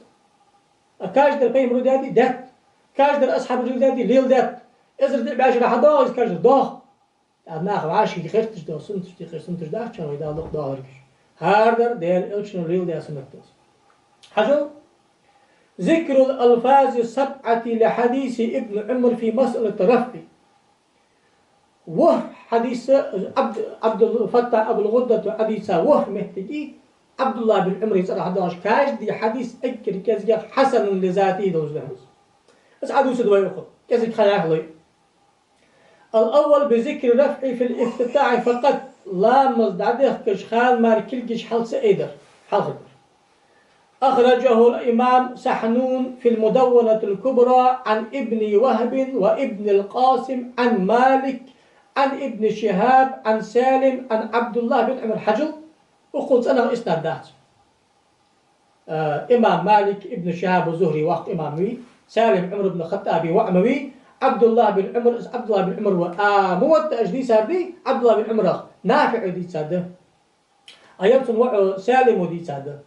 كاج در بين رودادي دات كاج در أصحاب رودادي ليل دات إذا بعشرة حدا إذا كاج ضاخ أنا عاشي خيرتش ده سنتش دي خير سنتش ده عشان ويدا لق داركش هاردر ديال إلشن ريل ده سنتوس حجو ذكر الألفاظ السبعة لحديث ابن عمر في مسألة رفع وه حديث عبد الفتاح أبو الغدة حديث وه محتاجي عبد الله بن عمر يسأل حداش كاش دي حديث أكر كذا حسن لذاته دوز لهوس بس عدو سدوي أخر كذا خيال الأول بذكر رفع في الافتتاح فقط لا مزدعده كشخال مار كلجش حل سئدر حل أخرجه الإمام سحنون في المدونة الكبرى عن ابن وهب وابن القاسم عن مالك عن ابن شهاب عن سالم عن عبد الله بن عمر حجل وقلت أنا إسنادات إمام مالك ابن شهاب وزهري وقت إمامي سالم عمر بن الخطاب وعموي عبد الله بن عمر موت أجدي ساردي عبد الله بن عمر نافع دي ساده أيضا سالم دي ساده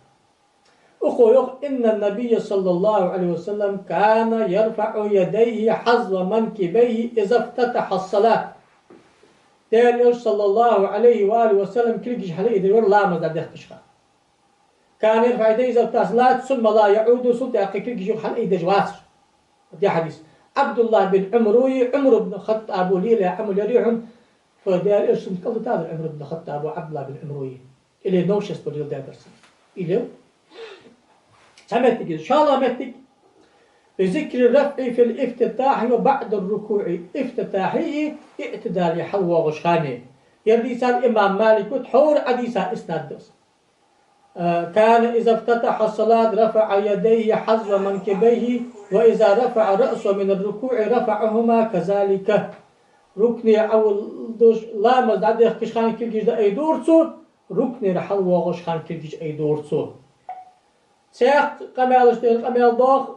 أخويخ إن النبي صلى الله عليه وسلم كان يرفع يديه حظو منكبيه إذا افتتح الصلاة تالي صلى الله عليه وآله وسلم كل جيش حلقه دور لا مزاد يختشخ كان يرفع يديه إذا افتتح الصلاة ثم لا يعود سلطة كل جيش حلقه دجواتر دي حديث عبد الله بن عمروي عمر بن الخطاب وليلة عمل يريحهم فدال إرسم قلت هذا عمر بن الخطاب وعبد الله بن عمروي إلي نوشس بريل دادرسن إلي سمعتك إن شاء الله متك بذكر الرفع في الافتتاح وبعد الركوع افتتاحي اعتدال حلوة غشاني يرديس الإمام مالك وتحور حديثا إسنادس كان إذا افتتح الصلاة رفع يديه حظو منكبيه وإذا رفع رأسه من الركوع رفعهما كذلك ركني أو دوش لا مزداد يخش خان كل جيش أي دورتو ركني رحل وغش خان كل جيش أي دورتو سيخت قمالش تير قمال ضاخ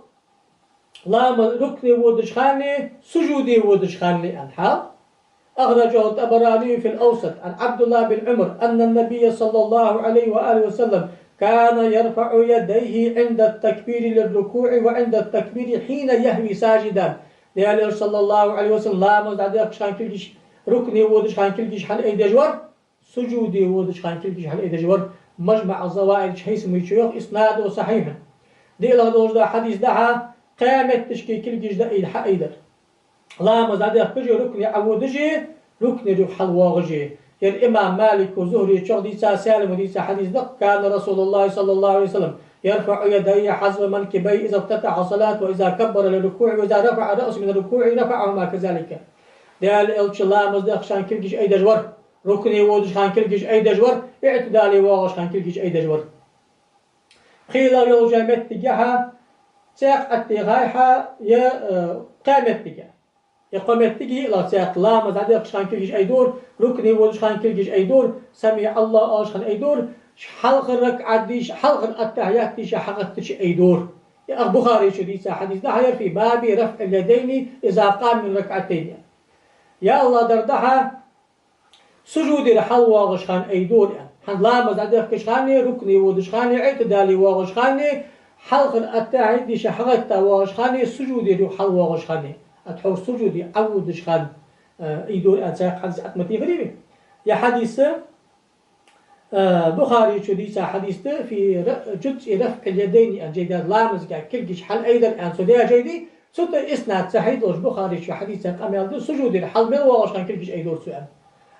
لا ركني ودش خاني سجودي ودش خاني أنحال أخرجه الطبراني في الأوسط عن عبد الله بن عمر أن النبي صلى الله عليه وآله وسلم كان يرفع يديه عند التكبير للركوع وعند التكبير حين يهوي ساجدا لأن صلى الله عليه وسلم لا مزداد خان كلش ركني ودش خان كلش حل أي دجور سجودي ودش خان كلش حل أي دجور مجمع الزوائد حيث ميشيوخ إسناده صحيح دي إلى دوج حديث دها قامت تشكي كلش دا أيدر لا مزداد خجي ركني عودجي ركني روح حلواغجي يعني الإمام مالك وزهري ديسا سالم وديسا حديث دق كان رسول الله صلى الله عليه وسلم يرفع يديه حذو منكبيه إذا افتتح الصلاة وإذا كبر للركوع وإذا رفع رأسه من الركوع رفعهما كذلك دال إلش الله مزدق شان كلجيش أي دجور ركني ودش خان كلجيش أي دجور اعتدالي واغش خان كلجيش أي دجور خيلا يوجا متجها ساق التغايحة يا قامت تجاه يقومت تجي لا ساق لا مزدق شان كلجيش أي دور ركني ودش خان كلجيش أي دور سمع الله آش خان أي دور حلق الركعة ديش حلق التحيات ديش حقت تش أي دور البخاري شديد حديث ده في باب رفع اليدين إذا قام من ركعتين يا الله دردها سجود رحل واغشخان أيدور يعني حن لا مزعد كشخاني ركني ودشخاني اعتدالي واغشخاني حلق التاعدي شحغت واغشخاني سجود رحل واغشخاني أتحور سجودي عود دشخان أيدور أنساق حديث أتمتي غريبي يا حديث بخاري شديد حديث في جزء رفع اليدين أن جيدات لامز كل حل أيضا أن سديا جيدي سوت إسناد صحيح لوش بخاري شو حديث أمال سجود الحل من واغشخان كل أيدور سؤال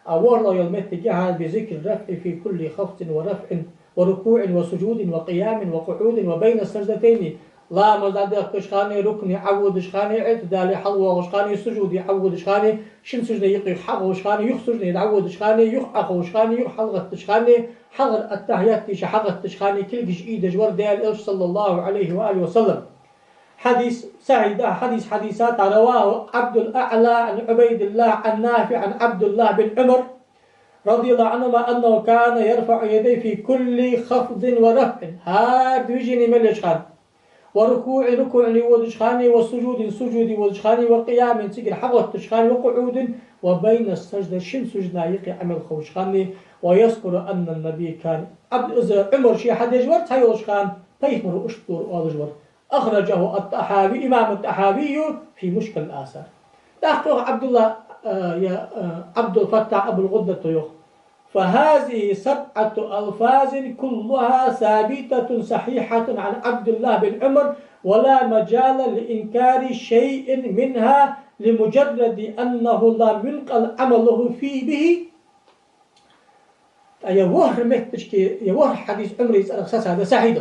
أورلا يلمت جهل بذكر الرفع في كل خفض ورفع وركوع وسجود وقيام وقعود وبين السجدتين لا مزاد قشخاني ركن عود شخاني اعتدال حلوة وشخاني سجود عود شخاني شن سجن يقي حق وشخاني يخ سجن عود شخاني يخ أخ وشخاني يخ حلقة شخاني حلقة التحيات شحقة شخاني كل جئيد جور ديال صلى الله عليه وآله وسلم حديث سعيد حديثات رواه عبد الأعلى عن عبيد الله عن نافع عن عبد الله بن عمر رضي الله عنهما أنه كان يرفع يديه في كل خفض ورفع هاد وجني ملشخان وركوع ودشخاني وسجود ودشخاني وقيام سجل حقوة تشخاني وقعود وبين السجدة شن سجدنا يقي عمل خوشخاني ويذكر أن النبي كان عبد عمر شي حد يجور تايوشخان تيمر أشطر وأجور أخرجه الطحاوي إمام الطحاوي في مشكل الآثار تحقق عبد الله يا عبد الفتاح أبو الغدة طيوخ فهذه 7 ألفاظ كلها ثابتة صحيحة عن عبد الله بن عمر ولا مجال لإنكار شيء منها لمجرد أنه لا ينقل عمله فيه به يوهر مهتشكي يوهر حديث عمري أساس هذا صحيح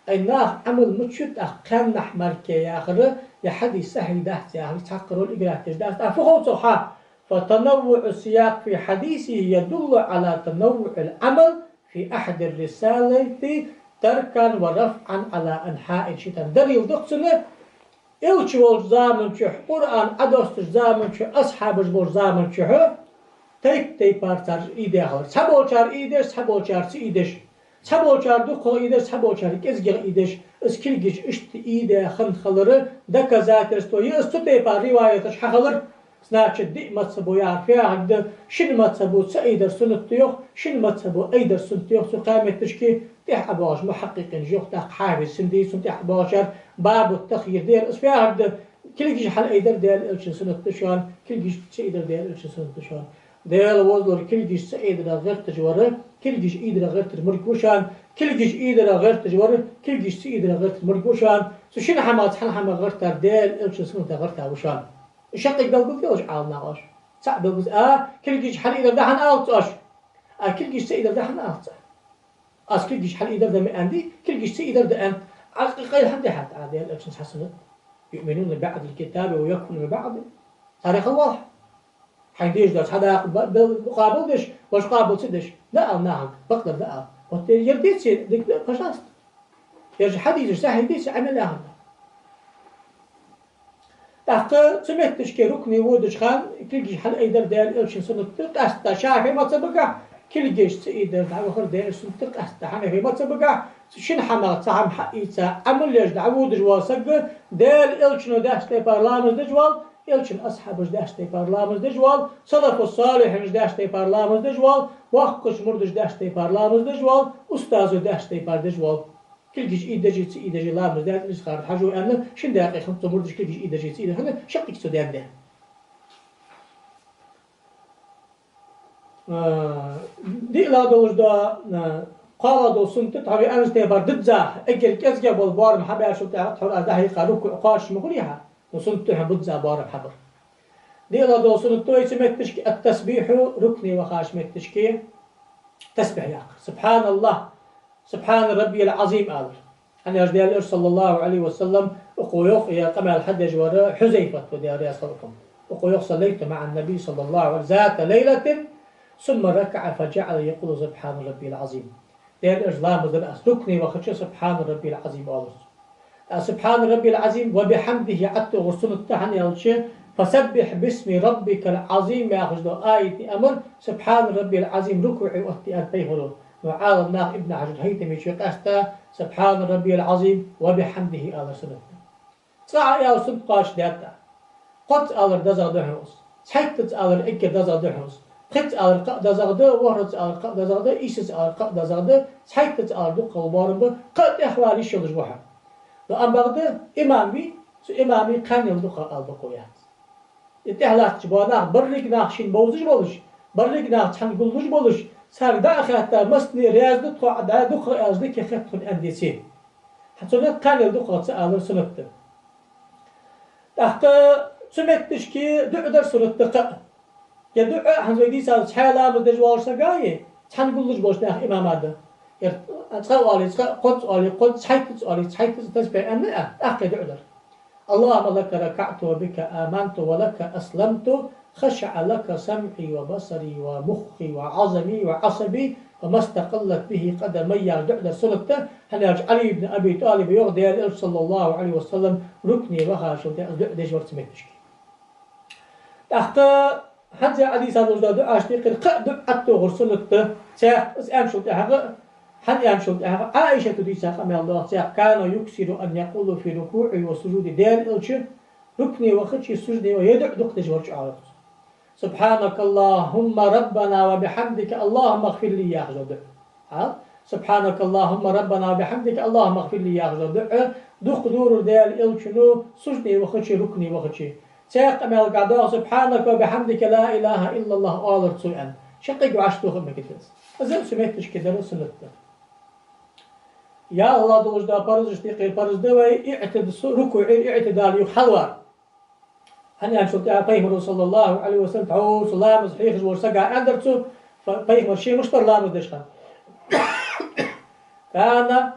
أي ناخ عمل متشت كان نحمر كي يا آخر يا حديث صحيح ده يا آخر تحقروا الإقراء تجداس فهو صحة فتنوع السياق في حديثه يدل على تنوع العمل في أحد الرسالة تركا ورفعا على أنحاء الشتاء دليل دقسنا إلش والزامن شح قرآن أدوست زامن شح أصحاب الجبور زامن شح تيك بارتر إيده سبولشار إيدش سبولشار سيدش سبولشار دخل إيدش سبولشار كزجر إيدش اسكيلجش اشت إيده خلره دكا ذاكرستو يستطيع رواية حخلر سناچ دي مذهبو يعرفيها عند شن مذهبو سأيدر سنتيوخ شن مذهبو أيدر سنتيوخ سقامة تشكي تح أباش محققين جوخ تح حافظ سندي سنتح أباشر باب التخيير ديال اسفيها عند كل جيش حل أيدر ديال إلش سنتشان كل جيش سأيدر ديال إلش سنتشان ديال وزلر كل جيش سأيدر غير تجوره كل جيش إيدر غير تمركوشان كل جيش إيدر غير تجوره كل جيش سأيدر غير تمركوشان سوشين حمات حن حما غير تر ديال إلش سنت غير تاوشان الشقيق بلقوا فيوش عالنا غاش صعب بلقوا كل جيش حل إذا دحن أوتش كل جيش سيدر دحن أوتش كل جيش حل إذا دم عندي كل جيش سيدر دم عقيقة الحمد حتى عادي الأكشنز حسنة يؤمنون ببعض الكتاب ويكفرون ببعض تاريخ الله حيديش داش هذا قابل دش وش قابل سدش لا نعم بقدر لا يرديت شيء ديك قشاست يرجع حديث سهل ديش عمل أهم تحقق سمعتش كي ركني ودش خان كل جيش حل أيدر ديال إلشين سنتق أستا شافي ما تبقى كل جيش سيدر دعوة خر ديال سنتق أستا حنفي ما تبقى شن حمل صعب حقيقة عمل ليش دعوة دجوال سجل ديال إلشين وداش تي برلامج دجوال إلشين أصحابش داش تي برلامج دجوال صدق الصالح مش داش تي برلامج دجوال وقش مردش داش تي برلامج دجوال أستاذ داش تي بر دجوال كل جيش إيدجي لامز ده الإسخار حاجو أنا شن دقيقة خمسة مردش كل جيش إيدجي هذا شقيق سودان ده دي لا دوش دا قال دو سنت تابي أنا استيبار ضد زاح أجل كذا بالبار محبة شو تعرف حول ده يقارو قاش مغريها وسنت ضد زا بار محبر دي لا دو سنت توي سمت تشكي التسبيح ركني وخاش مت تشكي تسبح يا سبحان الله سبحان ربي العظيم قال أنا أجدال صلى الله عليه وسلم وقويوخ يا قمع الحدج وراء حزيفة وديار يصلكم وقويوخ صليت مع النبي صلى الله عليه وسلم ذات ليلة ثم ركع فجعل يقول سبحان ربي العظيم ديال إجلام ذرأس ركني وخشى سبحان ربي العظيم قال سبحان ربي العظيم وبحمده عدت غرسون التحن يلشي فسبح باسم ربك العظيم يا أخذ آية أمر سبحان ربي العظيم ركوعي وقتي أربيه وعالم ناق ابن حجر هيتمي شقاستا سبحان ربي العظيم وبحمده آل سنة صاع يا سنت قاش داتا قط alır dazadığımız çaytıç alır ikke dazadığımız qıç alır dazadı vahrat alır dazadı işsiz alır dazadı çaytıç alır qalbarımı qat ahvali şolur vaha ve ambagdı imami kanıldı aldı qoyat İttihlatçı bu ana birlik naqşin bozduş boluş birlik naqşan gulduş boluş sarda hatta masni riyazdı tuada duq yazdı ki xatun endisi hatta kanıldı qatı alır sunattı Tahta sümettiş ki dü'der surattıqa. Ya dü'e hanzveydi sağ çaylamız dejvalsa gayi. Çan gulluş boşna imamadı. Ya çav ali, qot ali, qot çaytıç tasbih anne ahke dü'der. Allahümme leke reka'tu ve bike amantu ve leke aslamtu خشع لك سمعي وبصري ومخي وعظمي وعصبي وما استقلت به قدمي دعنا سنته هنا علي بن أبي طالب يغدي صلى الله عليه وسلم ركني وها شو دعنا جورت متشكي تحقا حتى علي صلى الله عليه وسلم أشتي دعته غرسنته سيح أم شو تحقا هل أم شو تحقا عائشة تديسا خمي الله سيح كان يكسر أن يقول في ركوعي وسجودي دير إلشي ركني وخدشي سجدي ويدع دقت جورت عارض سبحانك اللهم ربنا وبحمدك اللهم اغفر لي يا خجل سبحانك اللهم ربنا وبحمدك اللهم اغفر لي يا خجل دق دور ديال إلشنو سجدي وخدشي ركني وخدشي سيق أمال قعداء سبحانك وبحمدك لا إله إلا الله آلر سوءا شقيق وعشتو خمي كتلس أزل سميتش كدر سنة يا الله دوش دا برز اشتيقي برز دوي ركوعي اعتدال يحلوار هني عم شلتها قيمر صلى الله عليه وسلم تعوس لامز حيخز ورسقع أندرتو قيمر شيء مشتر لامز دشخان كان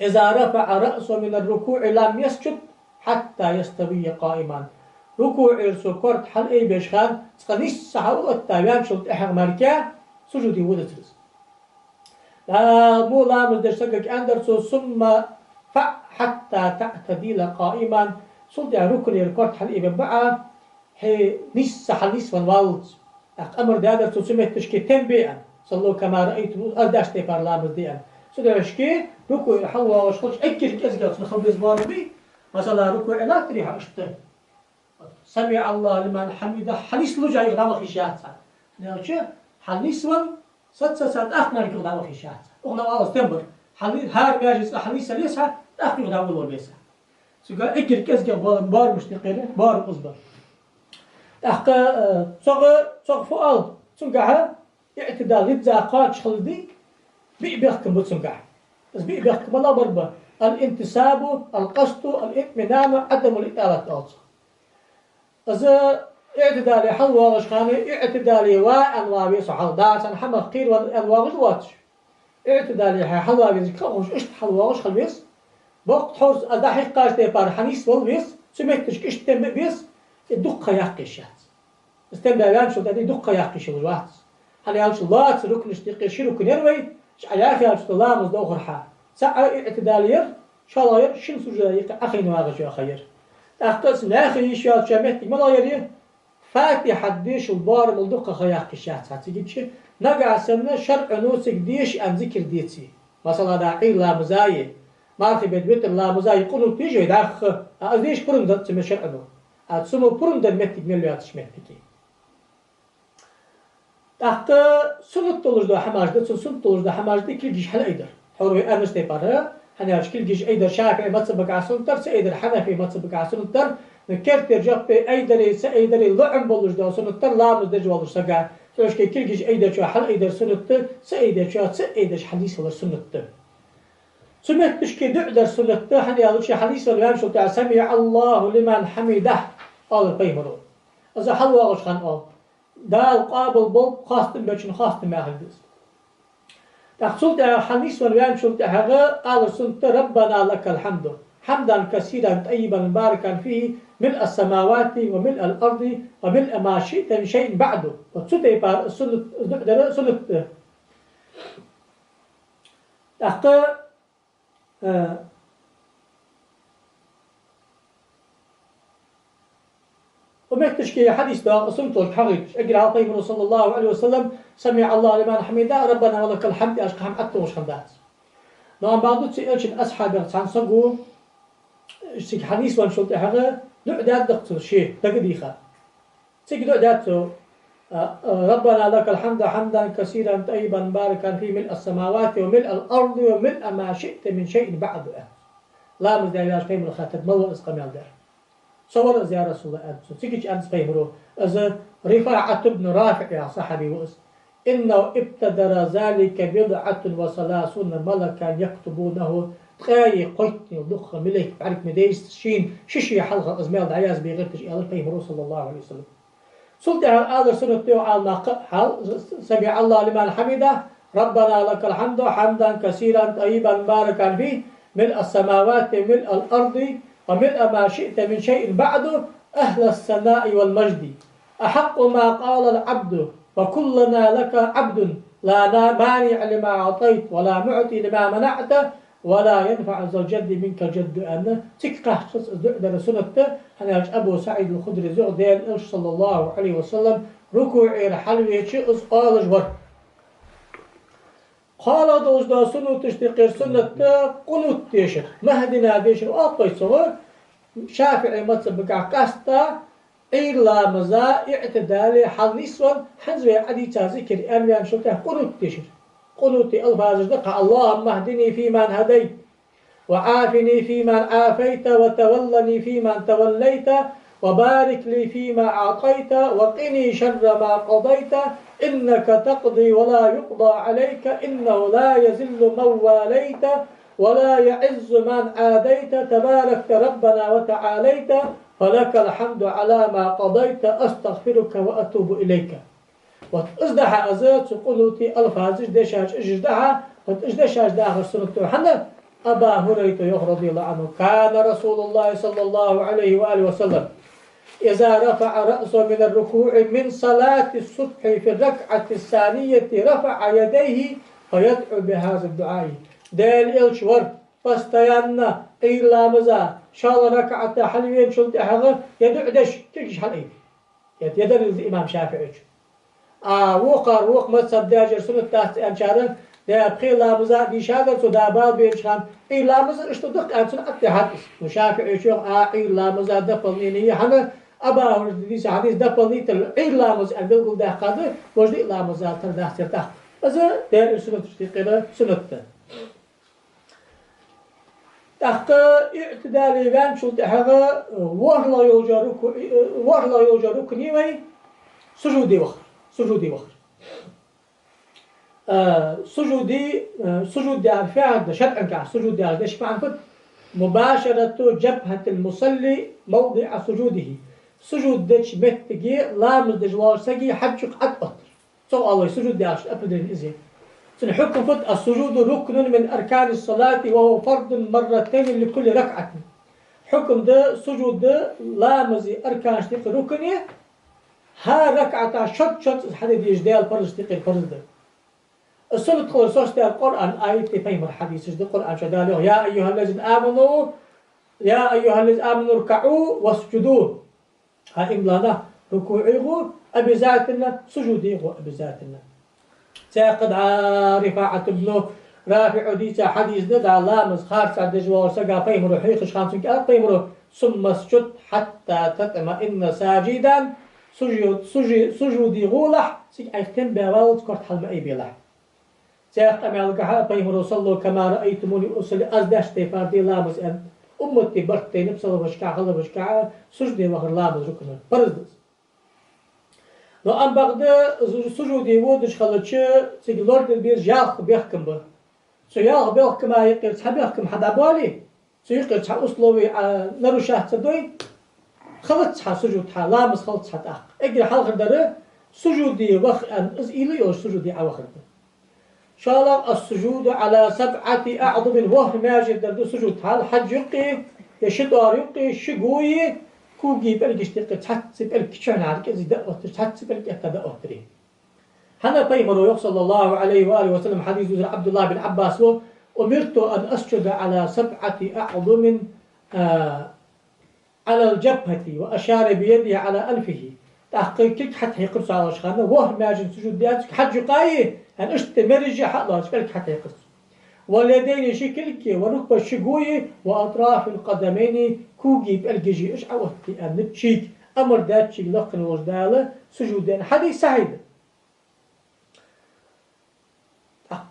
إذا رفع رأسه من الركوع لم يسجد حتى يستوي قائما ركوع إرسو كورت حل أي بشخان تقنيش صحاو التابعان شلت إحق مركا سجودي ودترز لا مو لامز دشخان أندرتو ثم فع حتى تعتدل قائما صلت ركن الكورت حل إبن بقى هي نص حل نصف والوالد أمر دادر تسمى تشكي تنبيئا صلوا كما رأيتم أرداش تيبار لامز ديئا سيدا شكي ركو حوا وشخلش أكير كأزقات نخل بزبان بي مثلا ركو علا تريح أشته سمع الله لمن حميده حليس لجا يغدام خشيات نالشي حليس ون ست أخنا يغدام خشيات أغنى الله استنبر هار ماجز حليس ليسها أخنا يغدام الولبيسها سوغا اكير كازغا بار مشتقيله بار قصبر تحقا صغ فؤال سنقعها اعتدال يتزا قاش خلدي بيحكم بتسنقع بس بيحكم الله بربا الانتساب القصد الاطمئنان عدم الإطالة also إذا اعتدالي حلوة وشخاني اعتدالي وأنواعي صحال داعس حمل قيل وأنواع الواتش اعتدالي حلوة بيزكوش اشت حلوة وش خلبيس وقت حوز أدحيق قاش تيبار حنيس والبيس سميتش كشتم بيس الدقة يقشات استم بيان شو تدي دقة يقش الواحد هل يالش الله تركن اشتقي شيرو كنيروي شعياخي يالش الله مزد أخر حا ساعة اعتدالير شالاير شن سجايق أخي نواغش يا خير أختص ناخي شات شمتي ملايري فاتحة ديش البار ملدقة خياقشات هتجيب شيء نقع سنة شرع نوسك ديش أن ذكر ديتي مثلا داعي لا مزايد مارخي بيت الله مزاي يقولوا تيجي داخ أزيش برند تمشي عنه أتسمو برند المتك ملي أتشمتكي تحت سنة طولج ده حماجد سنة طولج ده حماجد كل جيش حل أيدر حروي أمس تبارة هنياش كل جيش أيدر شافعي ما تسبق عسون تر سأيدر حنفي ما تسبق عسون تر نكر ترجع بي أيدر لعن بولج ده سنة تر لامز ده جوالج سجع فلوش كل جيش أيدر شو حل أيدر سنة تر سأيدر شو سأيدر حديث ولا سنة تر سمعتش كده در سنته حني هذا شيء حديث ولا شو تاع سمع الله لمن حمده قال قيمرو إذا حلوا غش خان دال قابل بول خاصة بيشن خاصة ما هلبس تحصل تاع حديث ولا شو تاع هذا قال سنت ربنا لك الحمد حمدا كثيرا طيبا مباركا فيه ملء السماوات وملء الأرض وملء ما شئت من شيء بعده وتسوتي بار سنت تحت ومكتشكي حديث ده صمت الحقيقة أجر على طيب صلى الله عليه وسلم سمع الله لمن حمده ربنا ولك الحمد أشكى حمد وش خندات نعم بعض تسألش الأصحاب عن صقو شيء حديث وان شلت حاجة نعداد دكتور شيء تقديخا تيجي نعداد ربنا لك الحمد حمدا كثيرا طيبا باركا في ملء السماوات وملء الأرض وملء ما شئت من شيء بعد لا مزداياش فهم الخاتم مو اسقم يالدر صور يا رسول الله تيجي أنت فهمه إذا رفاعة بن رافع يا صحابي وأس إنه ابتدر ذلك بضعة وثلاثون ملكا يكتبونه تخاي قلتني ودخ ملك بعرف مديس شين شيشي حلقة أزمال دعياز بيغيرتش إلى فهمه صلى الله عليه وسلم سلطة هذا سنة على سمع الله لمن حمده ربنا لك الحمد حمدا كثيرا طيبا باركا فيه ملء السماوات ملء الأرض وملء ما شئت من شيء بعده أهل الثناء والمجد أحق ما قال العبد وكلنا لك عبد لا مانع لما أعطيت ولا معطي لما منعت ولا ينفع ذا الجد منك جد أن تكره در سنة أنا أبو سعيد الخدري زغدين صلى الله عليه وسلم ركوع حلوة شيء قال جبر قال دوزدا سنة تشتقر سنة قنوت تيشر مهدنا ديشر أطوي صغر شافعي مطلب بقع قاستا إلا مزا اعتدالي حال نسوان حنزوي عدي تذكر أميان شلته قنوت تيشر قنوت ألفاظ دقع اللهم اهدني فيمن هديت وعافني فيمن عافيت وتولني فيمن توليت وبارك لي فيما أعطيت وقني شر ما قضيت إنك تقضي ولا يقضى عليك إنه لا يذل من واليت ولا يعز من عاديت تباركت ربنا وتعاليت فلك الحمد على ما قضيت أستغفرك وأتوب إليك وتزدح أزات قلوتي ألفازج دشاش إجدها وتجدشاش داخل السنة حنا أبا هريرة رضي الله عنه كان رسول الله صلى الله عليه وآله وسلم إذا رفع رأسه من الركوع من صلاة الصبح في الركعة الثانية رفع يديه فيدعو بهذا الدعاء دال إلشور فاستيانا إلا مزا شال ركعة حلوين شلت أحغر يدعو دش تلقش حلقين يدر الإمام شافعي وقار وق متصب داجر سنة تحت أنشارن ده بخير لا مزا دي شاغر سودا باب بيشخان إلا مزا اشتدق أنسن أتحدث وشافعي شيخ إلا مزا دفلني حنا أبا هريرة حديث دفلني تل إلا مزا بالقول ده قادر وجد إلا مزا تل ده سرتاح إذا ده سنة تشتقي سنة تحت اعتدالي بان شلت حاجة وهلا يوجرك نيوي سجودي وخر سجودي وخر سجودي عارفين شرعا كع سجودي عارف ليش معنى مباشرة جبهة المصلي موضع سجوده سجود دش بتجي لامز دجوار سجي حبشك قد أطر سو الله سجود عارف أبدا إزاي حكم فت السجود ركن من أركان الصلاة وهو فرض مرتين لكل ركعة حكم ده سجود ده لامزي أركان شتيق ركنية ها ركعة شط حديد يجدال فرض شتيق الفرض ده السنة خلصوش ده القرآن آية فهم الحديث ده القرآن شداله يا أيها الذين آمنوا اركعوا واسجدوا ها إملانا ركوعيه أبي ذاتنا سجوديه أبي ذاتنا تاقد رفاعة ابنه رافع ديتا حديث ددا لامز خارج عند جوار سقا فيمرو حيخش خامسين كأر فيمرو ثم اسجد حتى تطمئن ساجدا سجودي غولح سيك ايختم بوالد كرت حلم اي بيلح تاقد امالك فيمرو صلوا كما رأيتموني أصلي أزداشتي فاردي لامز أن أمتي برتي نبصل بشكا غلب بشكا سجدي وغر لامز ركنا فرزدز لو أن بغدا سجودي ودش خلتشي سيجلورد البير جاخ بيحكم به سياخ بيحكم يقل صح بيحكم حدا بالي سيقل صح أصلوي نرو شاه تصدوي خلت صح سجود حا لامس خلت صح تأخ اجري حال خدره سجودي وخ أن إزيلي أو سجودي عوخر شالا السجود على 7 أعظم وهر ماجد دردو سجود حال حج يقي يشدار يقي شقوي كوجي بلق اشتق تحت بلق شان عليك إذا دقت تحت بلق أتدقت تري هنا فيمر صلى الله عليه وآله وسلم حديث عبد الله بن عباس أمرت أن أسجد على 7 أعظم على الجبهة وأشار بيده على أنفه تحقيق حتى يقرص على وشخانه وهم ماجن سجود دياتك حج قايه أن اشتمرج حق الله شكلك حتى يقرص واليدين شكلك وركبة الشقوية وأطراف القدمين كوجي بالجيجي إيش عوضتي أن نتشيك أمر داتشي لقن وجدالة سجودين حديث سعيد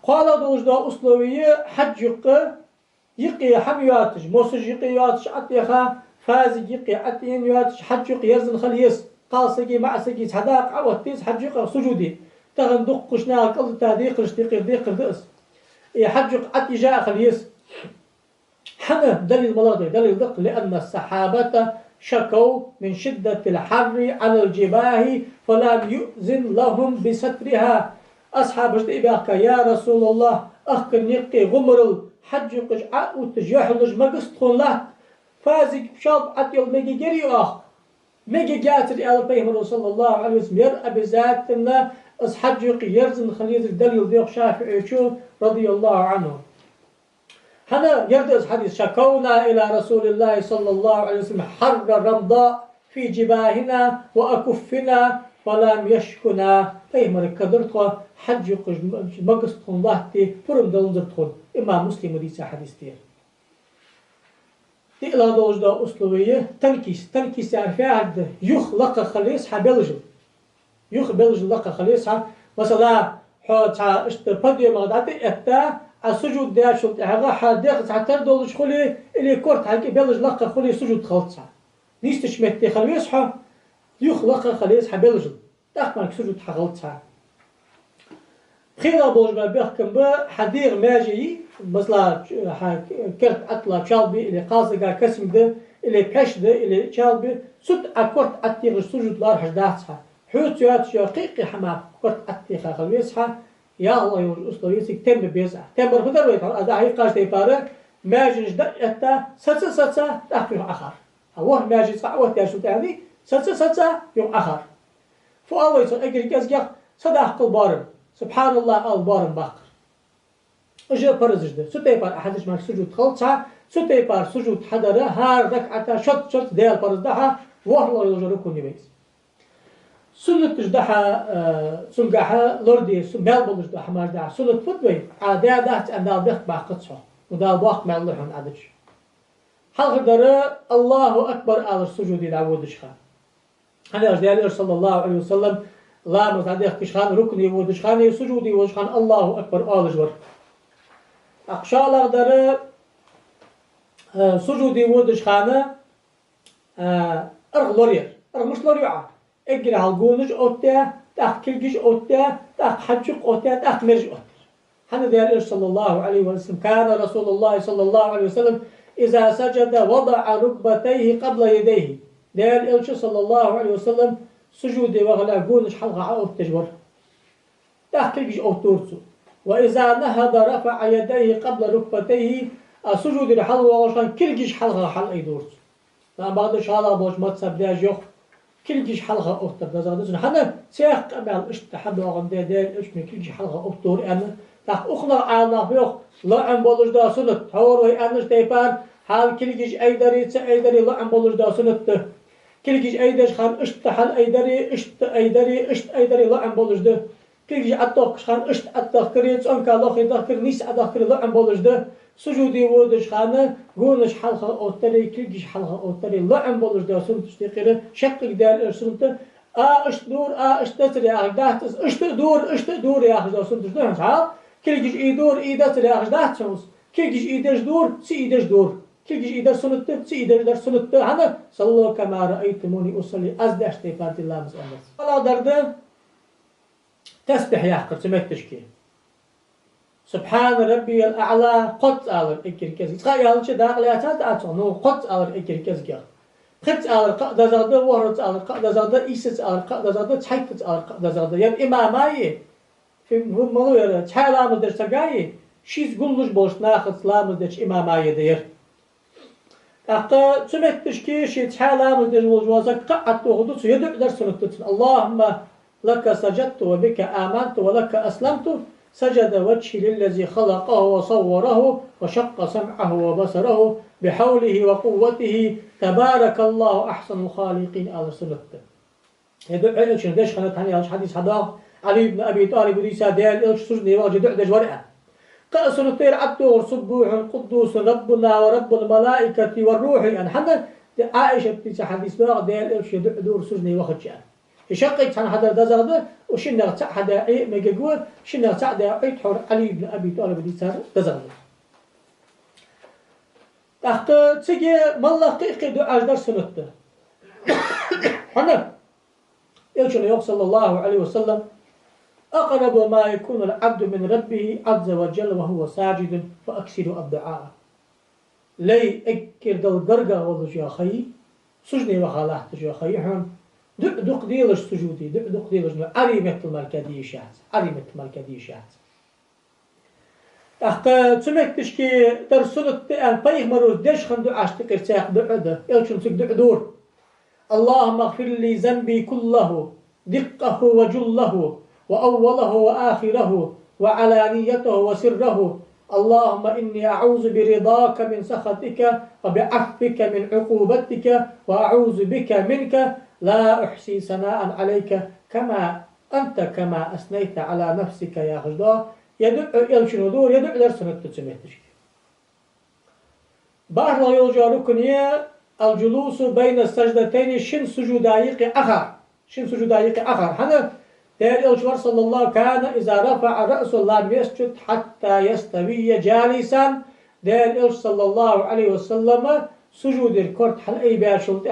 قال دوجدا أصلوية حج يقي حمياتش موسج يقي ياتش عطيخا فازج يقي عطين ياتش حج يقي يرزن خليس قاصقي معسقي حداق عوضتيس حج يقي سجودي تغندق قشنا قلت تادي قرش ديقر دقس حج عطي جاء خليس حنا دليل ملاطي دليل دق لأن الصحابة شكوا من شدة الحر على الجباه فلم يؤذن لهم بسترها أصحاب اشتباك يا رسول الله أخكن يقي غمر الحج قجع وتجيحلج مقصد الله فازق بشاب عطيل ميجي جري أخ ميجي جاتر على بيهمر صلى الله عليه وسلم يرأى بذاتنا أصحاب يقي يرزن خليز الدليل ديوخ شافعي شو رضي الله عنه هنا يردز حديث شكونا إلى رسول الله صلى الله عليه وسلم حر رمضاء في جباهنا وأكفنا فلم يشكنا فيهمر كدرتخو حج يقج مقصدخون الله تي فرم دلندرتخون إمام مسلم وديسا حديث تير إلا دوجدا أسلوية تنكيس عرفية عد يخلق خليص حبلجل بلجل لقى خليص مثلا حوت اشت بدي مغداتي اتا السجود ده شلت هذا حديق تعتر دولش خلي اللي كورت حق بلج لقى خلي سجود خلص نيستش متي خليص يخلق خليص حبلجل تخمك سجود خلص خير بوج ما بيحكم بحديق ماجي مثلا كرت أطلع شالبي اللي قاصق كسم ده اللي كش ده اللي شالبي سد أكورت أتيغ السجود لار حجداتها حوت يات شقيقي حما كورت أتيغ خليصها يا الله يوجد أسلوبيسك تم بيزع تم برفضر ويت هذا هي قاش تيفارق ماجنش دقتا ستة تأخذ آخر هو ماجن صعوة يا شو تعني ستة يوم آخر فأول يصير أجري كذا صدق البارم سبحان الله البارم باقر أجا برزج ده ستيفار أحدش مع سجود خلصها ستيفار سجود حضره هار ركعة شط ديال برز دها والله يوجد يبيز سنة تجدها سنجها لوردي مال بلش ده حمار ده سنة فتوي عادة ده عند البخ باقتصه وده باق مع الله عن عدش حلقة درا الله أكبر على السجود العودش خان أنا أجدال صلى الله عليه وسلم لا مزعدي كشخان ركن يودش خان يسجود يودش خان الله أكبر آل جبر أقشال درا سجود يودش خانه أرغ مش لوريعة اجري هالجونج أوتة تأخ كلجش أوتة تأخ حجق أوتة تأخ مرج أوتة هذا ديال صلى الله عليه وسلم كان رسول الله صلى الله عليه وسلم إذا سجد وضع ركبتيه قبل يديه ديال صلى الله عليه وسلم سجود وغلا جونج حلقة أوتة جور تأخ كلجش أوتورسو وإذا نهض رفع يديه قبل ركبتيه سجود الحلقة وغشان كلجش حلقة يدورسو لأن بعض الشهادة بوش متصب ديال جوخ كلجيش حلقة أكتر دزادس حنا سياق قبل اشتحب وعند دير إيش من كلجيش حلقة أكتر أنا تاخ أخنا على فيخ لا عم بولش دا سنة هو أنش تيبان حال كلجيش أيدري لا عم بولش دا سنة كلجيش أيدري خان اشتحل أيدري لا عم بولش دا كلجيش أتوق خان أتوق كريت أنك الله يذكر نيس أذكر لا عم بولش دا سجودي ودش خانه قونش حلقة أوتري كلجيش حلقة أوتري لا عم بولش دا سنة تشتقيره شقق دار سنة اشتدور اشتتر يا أخدات اشتدور يا أخدات سنة تشتغل حال كلجيش إيدور إيدتر يا أخدات شمس كلجيش إيدش دور سي إيدش دور كلجيش إيدش سنة سي إيدش سنة هذا صلوا كما رأيتموني أصلي أزدش تيفات الله مسألة ولا درد تسبح يحقر سمعت تشكي سبحان ربي الأعلى قط على الإكركز تخيل شيء داخل ياتات أتونو قط على الإكركز جا قط على القد زاد ورد على القد زاد إيست على القد زاد تحيت على القد زاد يعني إمامي في ملوير تحيل مدر سجاي شيء قلش بوش ناخذ سلام مدرش إمامي دير أقا سمعت تشكي شيء تحيل مدر وجوازك قعدت وغدوس يدق درس اللهم لك سجدت وبك آمنت ولك أسلمت سجد وجهي للذي خلقه وصوره وشق سمعه وبصره بحوله وقوته تبارك الله أحسن الخالقين على سنته. يدعي إلش ندش خنت هني حديث هذا علي بن أبي طالب وديسا ديال إلش سجني واجد دعدش ورقة. قأس نطير عبده سبوح قدوس ربنا ورب الملائكة والروح أن حنا عائشة بتيجي حديث بقى ديال إلش دعدور سجني وقت جاء. يشقق عن هذا دزغده وشنا هذا إيه مججور شنا هذا عيد علي بن أبي طالب وديسا دزغده. تحت تيجي مالله قيق دعاء در سنته. حنا إلش صلى الله عليه وسلم أقرب ما يكون العبد من ربه عز وجل وهو ساجد فأكثر الدعاء. لي أكر دل قرقا والله يا خي سجني وخالحت يا خي هم دق ديلش سجودي دق ديلش عريمة المركدي شهد عريمة المركدي شهد. أخت تمكتش كي درسلت أن طيب مروز دش خندو عشتك ارتاح دعده إلشن تك دعدور. اللهم اغفر لي ذنبي كله دقه وجله وأوله وآخره وعلانيته وسره. اللهم إني أعوذ برضاك من سخطك وبعفوك من عقوبتك وأعوذ بك منك لا أحصي ثناء عليك كما أثنيت على نفسك يا خجدا. يدعو إلشن دور يدعو درسنا تتسميتش. بعد ما يرجع ركنية الجلوس بين السجدتين شن سجودايق آخر هذا دير إلشوار صلى الله كان إذا رفع رأسه لم يسجد حتى يستوي جالسا. دير إلش صلى الله عليه وسلم سجود الكرت حل أي باشلت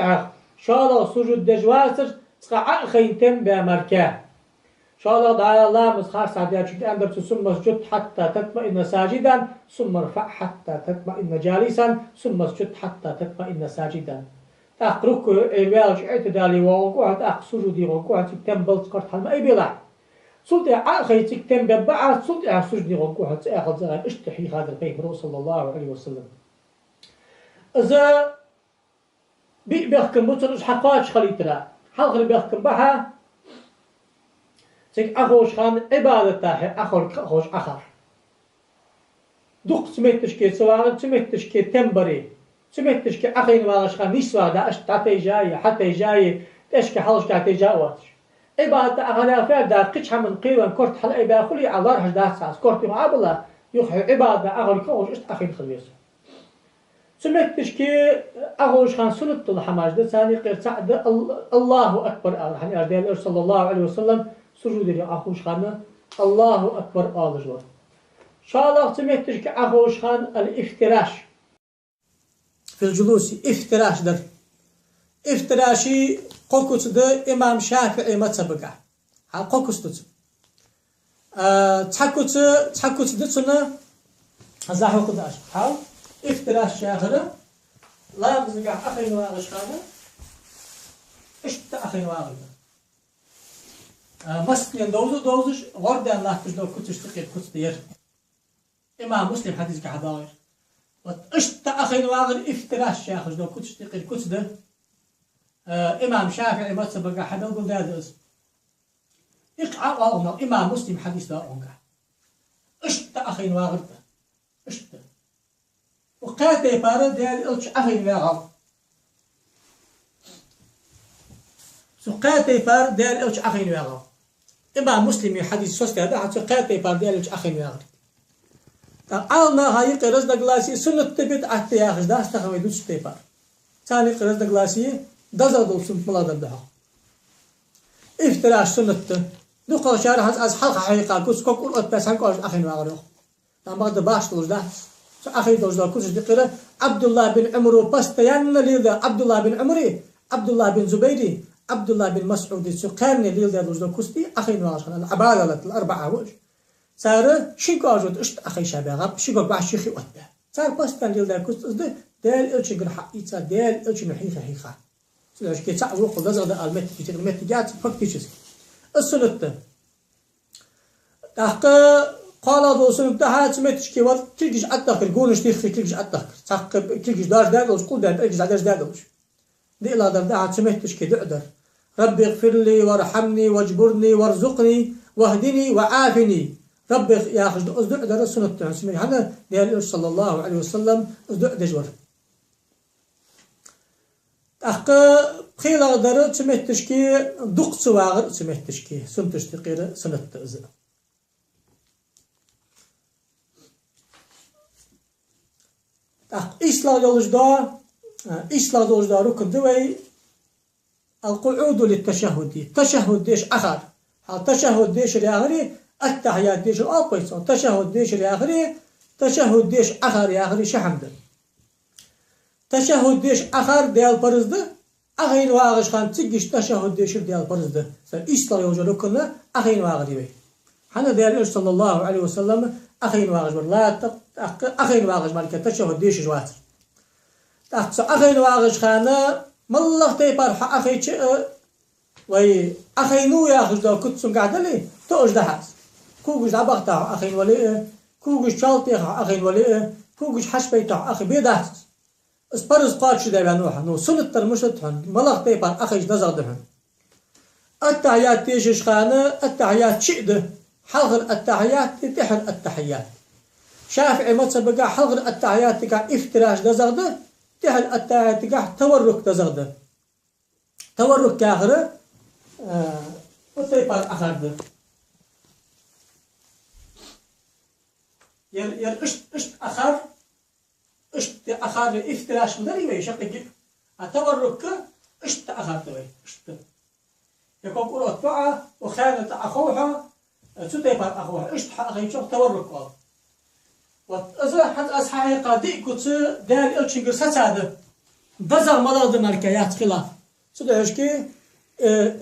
شالا سجود دجواسر تقع خيتم بمركاه شالا دعا الله مسخار سعديات شكت أندر ثم اسجد حتى تطمئن ساجدا ثم ارفع حتى تطمئن جالسا ثم اسجد حتى تطمئن ساجدا. أخرك الوالج اعتدالي ووقوعت أخ سجودي ووقوعت تكتم بلتقرت حلم أي بلع سلطة أخي تكتم ببعض سلطة سجدي ووقوعت أخذ زغل اشتحي هذا البيبر صلى الله عليه وسلم. إذا بيحكم بطرس حقاش خليتنا حلقة بيحكم بها تك أخوش خان عبادته أخوش أخر دق سميتش كي سواء سميتش كي تنبري سمعتش كي أخين واش خان نسوا دا أش تعطي جاي حتى جاي تشكي حلش تعطي جاواتش إبادة أغنى فردا قش من قيوان كرت حل إبا خلي على رح دا ساس كرت معابلة يخي إبادة أغنى كوش إشت أخين خليس سمعتش كي أغوش خان سنة الحماج ده ثاني قير سعد الله أكبر هني أردال صلى الله عليه وسلم سجود لي أخوش خان الله أكبر آلجوا شاء سمعتش كي أغوش خان الافتراش في الجلوس افتراش در افتراشي قوكس ده إمام شافعي متسبقه ها قوكس ده تحكوس ده سنة هزاحو قداش ها افتراش شاخرة لا بزقع أخي واغش خانة اشت أخي واغش مسلم دوزش ورده الله تجدو كتش تقيد كتش دير إمام مسلم حديث كحضاير اشت أخي واغر افتراش شاخش دو كتش تقيد كتش ده إمام شافعي متسبق حدا وقل ده اسم اقع والله إمام مسلم حديث ده أونقع اشت أخي واغر ده اشت وقاتي فارد ديال إلش أخي واغر سقاتي فارد ديال إلش أخي واغر إمام مسلم حديث سوست هذا حتى قاتي فارد ديال إلش أخي واغر عالنا هاي قرز دقلاسي سنة تبت أحتي ياخش ده استخوي دوش تيفار ثاني قرز دقلاسي دزر دول سنة ملادر ده افتراش سنة دو قال شارع از حلقة حقيقة كوس كوكول أتبس هنكوش أخي واغر نعم بعد باش دولش ده أخي دولش ده كوش دقيرة عبد الله بن عمرو باستيان ليلة عبد الله بن عمري عبد الله بن زبيري عبد الله بن مسعود سقاني ليلة دولش ده كوستي أخي واغر العبادة الأربعة وش صار شيكو أجود اشت أخي شباب شيكو بعد شيخي وده صار باستان ليلة كوست ده دال إلش جر حقيقة دال إلش حقيقة سلاش كي تعرفوا خلاص هذا المت في المت جات فكتشس السنة تحت قال ذو سنة تحت متش كي وقت كلش أتذكر قولش تيخي كلش أتذكر تحت كلش داش داش كل ده كلش داش داش دي لا ده تحت متش كي دقدر ربي اغفر لي وارحمني واجبرني وارزقني واهدني وعافني رب ياخذ أصدق در سنة تنسمي هذا ديال صلى الله عليه وسلم أصدق دجور خيلا در تمتشكي دق سواغر تمتشكي سنتش تقير سنة تأذى إسلا يولجدا ركن دوي القعود للتشهد التشهد ديش آخر التشهد ديش الآخري التحيات ديش الأقويس التشهد ديش الآخري تشهد ديش آخر آخري شحمد تشهد ديش آخر ديال برزده أخين واغش خان تيجيش تشهد ديش ديال برزده إسلا يولجدا ركن أخين واغري بي حنا ديال صلى الله عليه وسلم أخين واغش لا أخين واغش مالك تشهد ديش جوات أخين واغش خانه مالله تيبار حق أخي وي أخينو ياخذ دو كتسون قاعدلي توج دحاس كوجش دبقتا أخين ولي كوجش شالتي أخين ولي كوجش حشبيتا أخي بيدحس اسبرز قاتش ده بنوح نو سنة المشتهن مالله تيبار أخيش نزغدهن التحيات تيجش خانه التحيات شئده حلغر التحيات تحر التحيات شافعي متصبقا حلغر التحيات تقع افتراش نزغده تحل التحيات تقع تورك نزغده تورك كاغره وتيبار أخرده ير اشت أخر اشت أخر افتراش مدري وي شقيق التورك اشت أخرده وي اشت يكون قول أطبعه وخانة أخوها تيبار أخوها اشت أخي شوف تورك قال وإذا حد أصحابي قادي كنت دار إلشينجر ساتاده بزر ملاد مركيات خلاف سدعشكي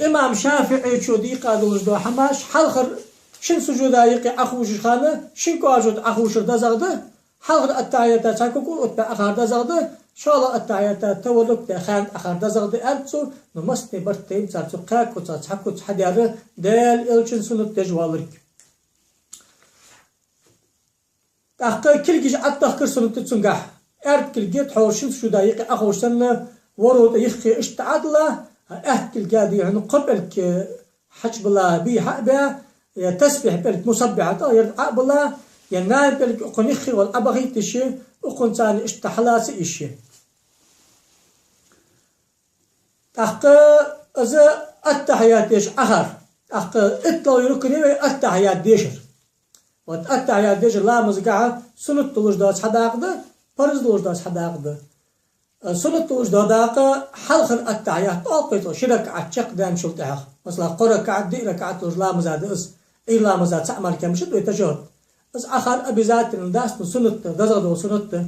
إمام شافعي شودي قادوش دو حماش حلخر شن سجودا يقي أخوش خانه شن كواجود أخوش دزغده حلخر التعيات تاكوكو أتبع أخر دزغده شاء التعيات تولك تخان أخر دزغده ألتسو نمستني برتين تارتو قاكو تحكو تحدياره دال إلشن سنو تجوالك أخي كلجيش أتذكر سنو تتسنقح أرد كلجيت حوشن سجودا يقي أخوش سنه ورود يخي اشتعادله أهكل قادي يعني قبلك حجب الله بي حقبه تسبح بلك مصبعة يرد بالله ينام بلك أقن يخي والأبغي تشي أقن ثاني اشتحلاس إشي إذا التحيات ديش أخر إطلع يركني التحيات ديشر والتحيات ديشر لا مزقعة سنة طلوش داس حداقده فرز طلوش داس حداقده سنة وجداداق حلخ التعيات أوقيتو شرك عتشق دان شلتها مثلا قرك عدي ركعت لا مزاد اس إلا مزاد سأمر كمشت ويتجهد بس آخر أبيزات الناس سنة دزغد وسنة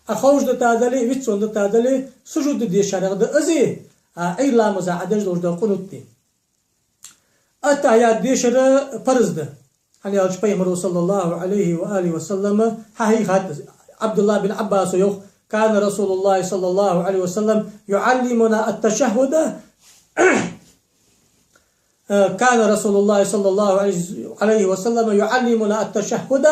أخوش دتادلي ويتسون دتادلي سجود دي شرق دأزي إلا مزاد عدج وجدا قنوتي التعيات دي شر فرز ده هني أجب يمر صلى الله عليه وآله وسلم حقيقة عبد الله بن عباس يخ كان رسول الله صلى الله عليه وسلم يعلمنا التشهد كان رسول الله صلى الله عليه وسلم يعلمنا التشهد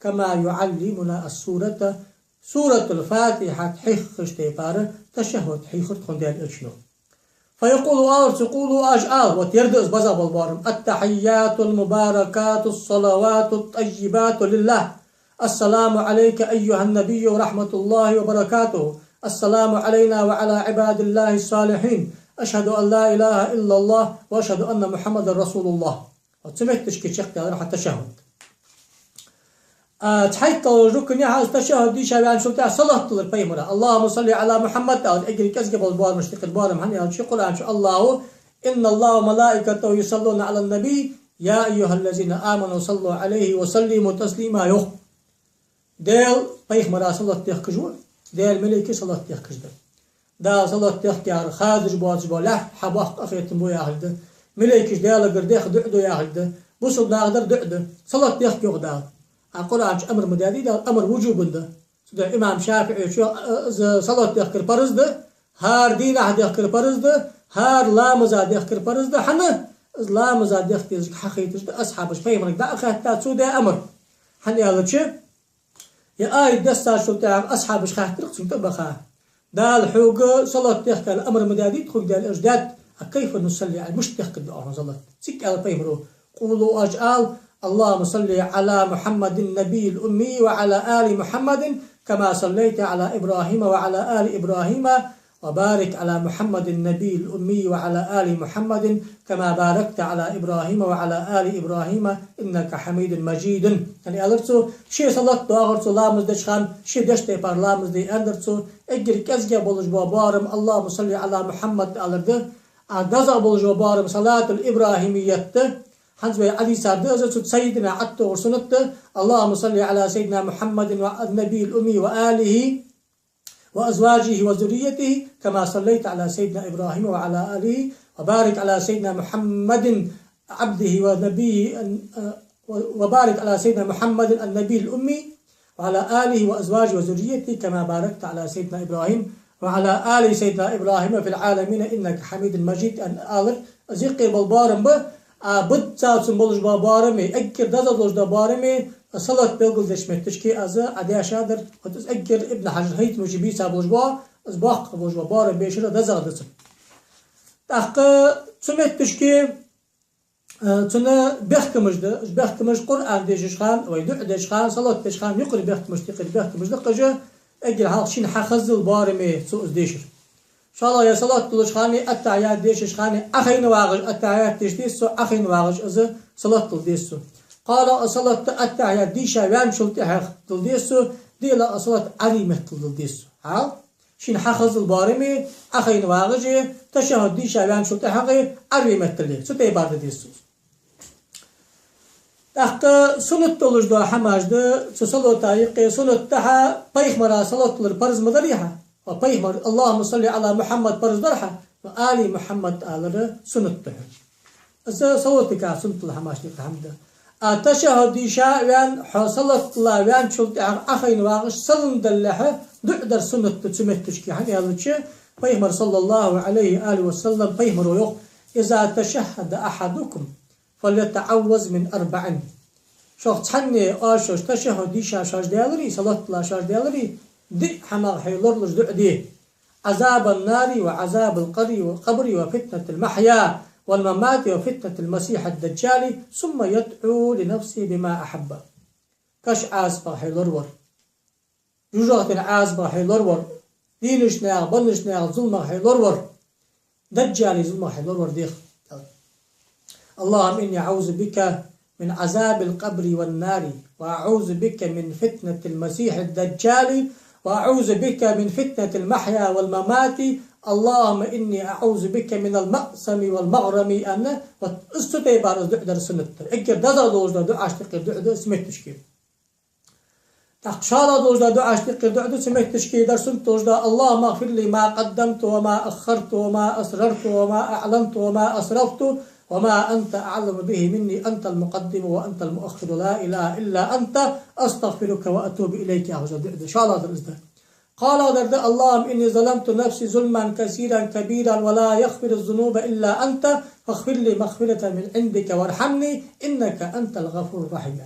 كما يعلمنا السورة سورة الفاتحة حيخ اشتفار تشهد حيخ تخندير اشنو فيقول تقول أجعال وتيرد بزا بالبارم التحيات المباركات الصلوات الطيبات لله السلام عليك أيها النبي ورحمة الله وبركاته السلام علينا وعلى عباد الله الصالحين أشهد أن لا إله إلا الله وأشهد أن محمد رسول الله وتسمعتش كشيخ راح التشهد تحيط الركن يا هذا التشهد دي شباب شو تاع صلاة البيمرة اللهم صل على محمد أجري كذب البار مشتق البار من شو قل إن شاء الله إن الله وملائكته يصلون على النبي يا أيها الذين آمنوا صلوا عليه وسلموا تسليما يخ ديل بيمرة صلاة تخجوا ديل ملكي صلاة تخجوا دا صلاة تخجار خادج بواج بولا حباق أخيت مو ياهد ملكي ديل قرديخ دعدو ياهد بوصل ناقدر دعد صلاة تخجوا دا القرآن أمر مدادي ده أمر وجوب ده سده إمام شافعي شو صلاة يذكر فرض ده هار دين أحد يذكر فرض ده هار لا مزاد يذكر فرض ده حنا لا مزاد يذكر حقيقة ده أصحابش فيهم ده أخذ تاتسو ده أمر حنا يلا شو يا آية دستا شو تاع أصحابش خاطر قسم تبخا ده الحوق صلاة يذكر الأمر مدادي تخوك ده الأجداد كيف نصلي على مش يذكر ده صلاة سك على فيهم قولوا أجعل اللهم صل على محمد النبي الأمي وعلى آل محمد كما صليت على إبراهيم وعلى آل إبراهيم وبارك على محمد النبي الأمي وعلى آل محمد كما باركت على إبراهيم وعلى آل إبراهيم إنك حميد مجيد. يعني ألرسو شيء صلاة دعارسو لامز دشخان شيء دشتي بار لامز دي أندرسو اجر كزجا بولج بابارم اللهم صل على محمد ألرده أدزا بولج بابارم صلاة الإبراهيمية حنز علي سارده أزت سيدنا عطو ورسنت اللهم صل على سيدنا محمد والنبي الأمي وآله وأزواجه وذريته كما صليت على سيدنا إبراهيم وعلى آله وبارك على سيدنا محمد عبده ونبيه وبارك على سيدنا محمد النبي الأمي وعلى آله وأزواجه وذريته كما باركت على سيدنا إبراهيم وعلى آل سيدنا إبراهيم في العالمين إنك حميد مجيد. أن آلر زيقي بالبارم به بدساتsun boluş babarımı ekkir daza dojda barımı salat belgul deşmettiş ki azı adi aşağıdır otuz ekkir İbn Hacer hayt mucibi sa boluş ba az baq boluş barım beşira daza dırsın tahqı tümettiş ki tüne bektimizdi Kur'an deşişkan ve du'a deşişkan salat deşişkan yuqri bektimizdi qıcı ekkir halşin haqızıl barımı su deşir شاء يا صلاة تلشخاني التعيات ديشخاني أخين واغج التعيات ديشتيسو أخين واغج أز صلاة تلديسو قال صلاة التعيات ديشا وان شلت تلديسو دي لا صلاة عريمة تلديسو ها شين حخز البارمي أخين واغج تشهد ديشا وان شلت حقي عريمة تلديسو تيبارد ديسو تحت سنة تلوش دو حماجد صلاة تايقي سنة تحا بيخ مرا صلاة تلر برز مدريها وبيهمر اللهم صل على محمد برز درحة وآل محمد آلر سنته إذا صوتك سنت الله ماشي الحمد تشهد ديشا وان حصلت الله وان شلت أخين واغش سلم دلها دعدر سنة تسمتشكي يعني هذا بيهمر صلى الله عليه آله وسلم بيهمر ويق إذا تشهد أحدكم فليتعوذ من 4 شوف تحني آشوش تشهد ديشا شاش ديالري صلاة الله شاش ديالري دي حمار حيلورلش دعدي عذاب النار وعذاب القبر وفتنة المحيا والممات وفتنة المسيح الدجال ثم يدعو لنفسه بما أحب كش عازبا حيلورور جوجات عازبا حيلورور دينش ناغ بلش ناغ ظلمة حيلورور دجالي ظلمة حيلورور ديخ اللهم إني أعوذ بك من عذاب القبر والنار وأعوذ بك من فتنة المسيح الدجال وأعوذ بك من فتنة المحيا والممات اللهم إني أعوذ بك من المأسم والمغرم أنا واستطيع بارز دعدر سنة إكر دزا دوجدا دعاش تقر دعدر سمت تشكي تقشالا دوجدا دعاش تقر دعدر سمت تشكي در سنة دوجدا اللهم اغفر لي ما قدمت وما أخرت وما أسررت وما أعلنت وما أسرفت وما أنت أعلم به مني أنت المقدم وأنت المؤخر لا إله إلا أنت أستغفرك وأتوب إليك يا حجر إن شاء الله درزده قال درد اللهم إني ظلمت نفسي ظلما كثيرا كبيرا ولا يغفر الذنوب إلا أنت فاغفر لي مغفرة من عندك وارحمني إنك أنت الغفور الرحيم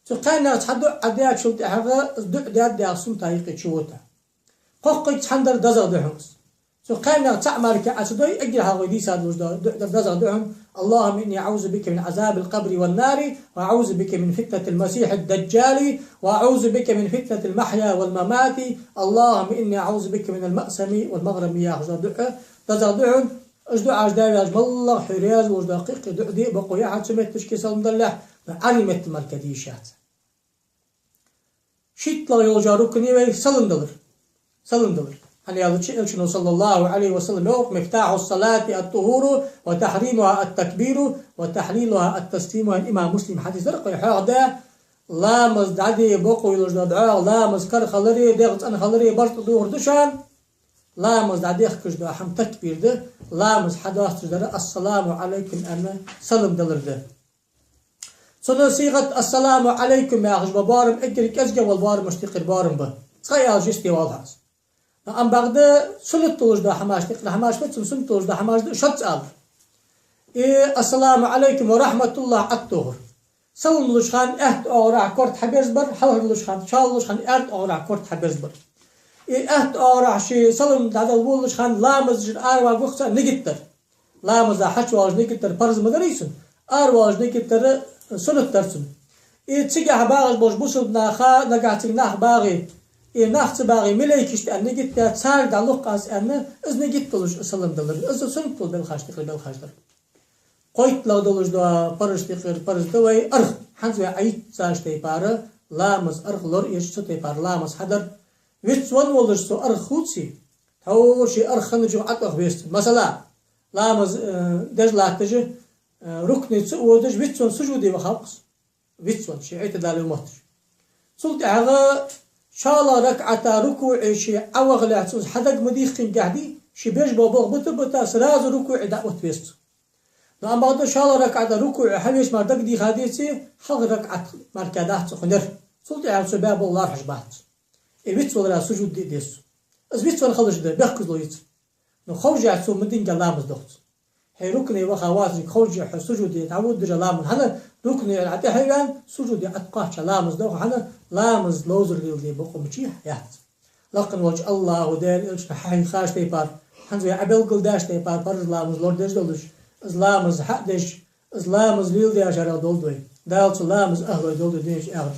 سقينا تحدو عديات شلت أحغا دعديات دي أصم تايقي شوتا قوقي تحندر دزا دعوز سقينا تعمل كأسدوي أجل هاوي دي سادوش دزا دعهم اللهم إني أعوذ بك من عذاب القبر والنار وأعوذ بك من فتنة المسيح الدجال وأعوذ بك من فتنة المحيا والممات اللهم إني أعوذ بك من المأسم والمغرم يا حجر دزا دعهم أجدو عجداوي أجمل الله حرياز وجداقيق دعدي بقويا حد سميت تشكي سلم دلح علمت مالكديشات شيت لا يوجاروكني وي سلم دلر يعني يلشن صلى الله عليه وسلم مفتاح الصلاة الطهور وتحريمها التكبير وتحليلها التسليم والإمام مسلم حديث رقي حاضر لا مزدعدي بقو يلجدعاء لا مزكر خلري دغت أن خلري برت دور دشان لا مزدعدي خكش دو حم تكبير ده لا مز حداث تجدر السلام عليكم أنا سلم دلر ده سنة صيغة السلام عليكم يا أخش ببارم إجري كزجة والبارم مشتق البارم به تخيل جستي واضح أم بعد سنة توجد حماش تقل حماش بتسم سنة توجد حماش شت أل السلام عليكم ورحمة الله الطهر سلم لشخان أهت أورع كورت حبيز بر حلر لشخان شال لشخان أهت أورع كورت حبيز بر أهت أورع شيء سلم دعد الول لشخان لامز جر أروع وقت نجتر لامز حش واج نجتر فرز مدريسن أرواج نجتر سنت درسن تيجي باغي بوش بوسل ناخا نقعتك ناخ باغي ناخ باغي مليكشت أن نجت تسار دلوق قاس أن إز نجت تلوش أصلاً دلر إز سنت تل بالخاشتقر بالخاشتر قويت لو دلوش دوا برشتقر برش دوي أرخ حنزوي عيد ساشتي بارا لامز أرخ لور إيش ستي بار لامز حدر ويتس ون ولش سو أرخ خوتسي توشي أرخ خنجو عطخ بيست مثلا لامز دج لاتجي ركني ودج ويتسون سجودي وخلقس ويتسون شي اعتدال المهتر سلطة عغا شالا ركعتا ركوع شي عوغ لعتسوز حدق مديخين قاعدي شي بيش بوبوغ بتا سراز ركوع دعوت بيست نو أما هذا شالا ركعتا ركوع حويش مردق دي خاديتي حق ركعت مركادات خنر سلطة عغا سباب الله رحش بحت ويتسون را سجود دي ديسو از ويتسون خلش ده بيخكز لو يتسو نو خوجي عتسو مدين قلامز دخت هي ركني وخواتي خوجي سجودي تعود درجة لامز هذا ركني عتي حيوان سجودي عتقاش لامز دوخ هذا لامز لوزر اللي بقوم بشي حياة لكن وجه الله ودير إيش حين خاش تيبار هنزوي عبل قلداش تيبار برز لامز لور ديش دولش إسلامز حدش إسلامز ليل ديش على دولدوي دالت لامز أهل دولدو ديش أهل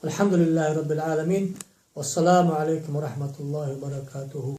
الحمد لله رب العالمين والسلام عليكم ورحمة الله وبركاته.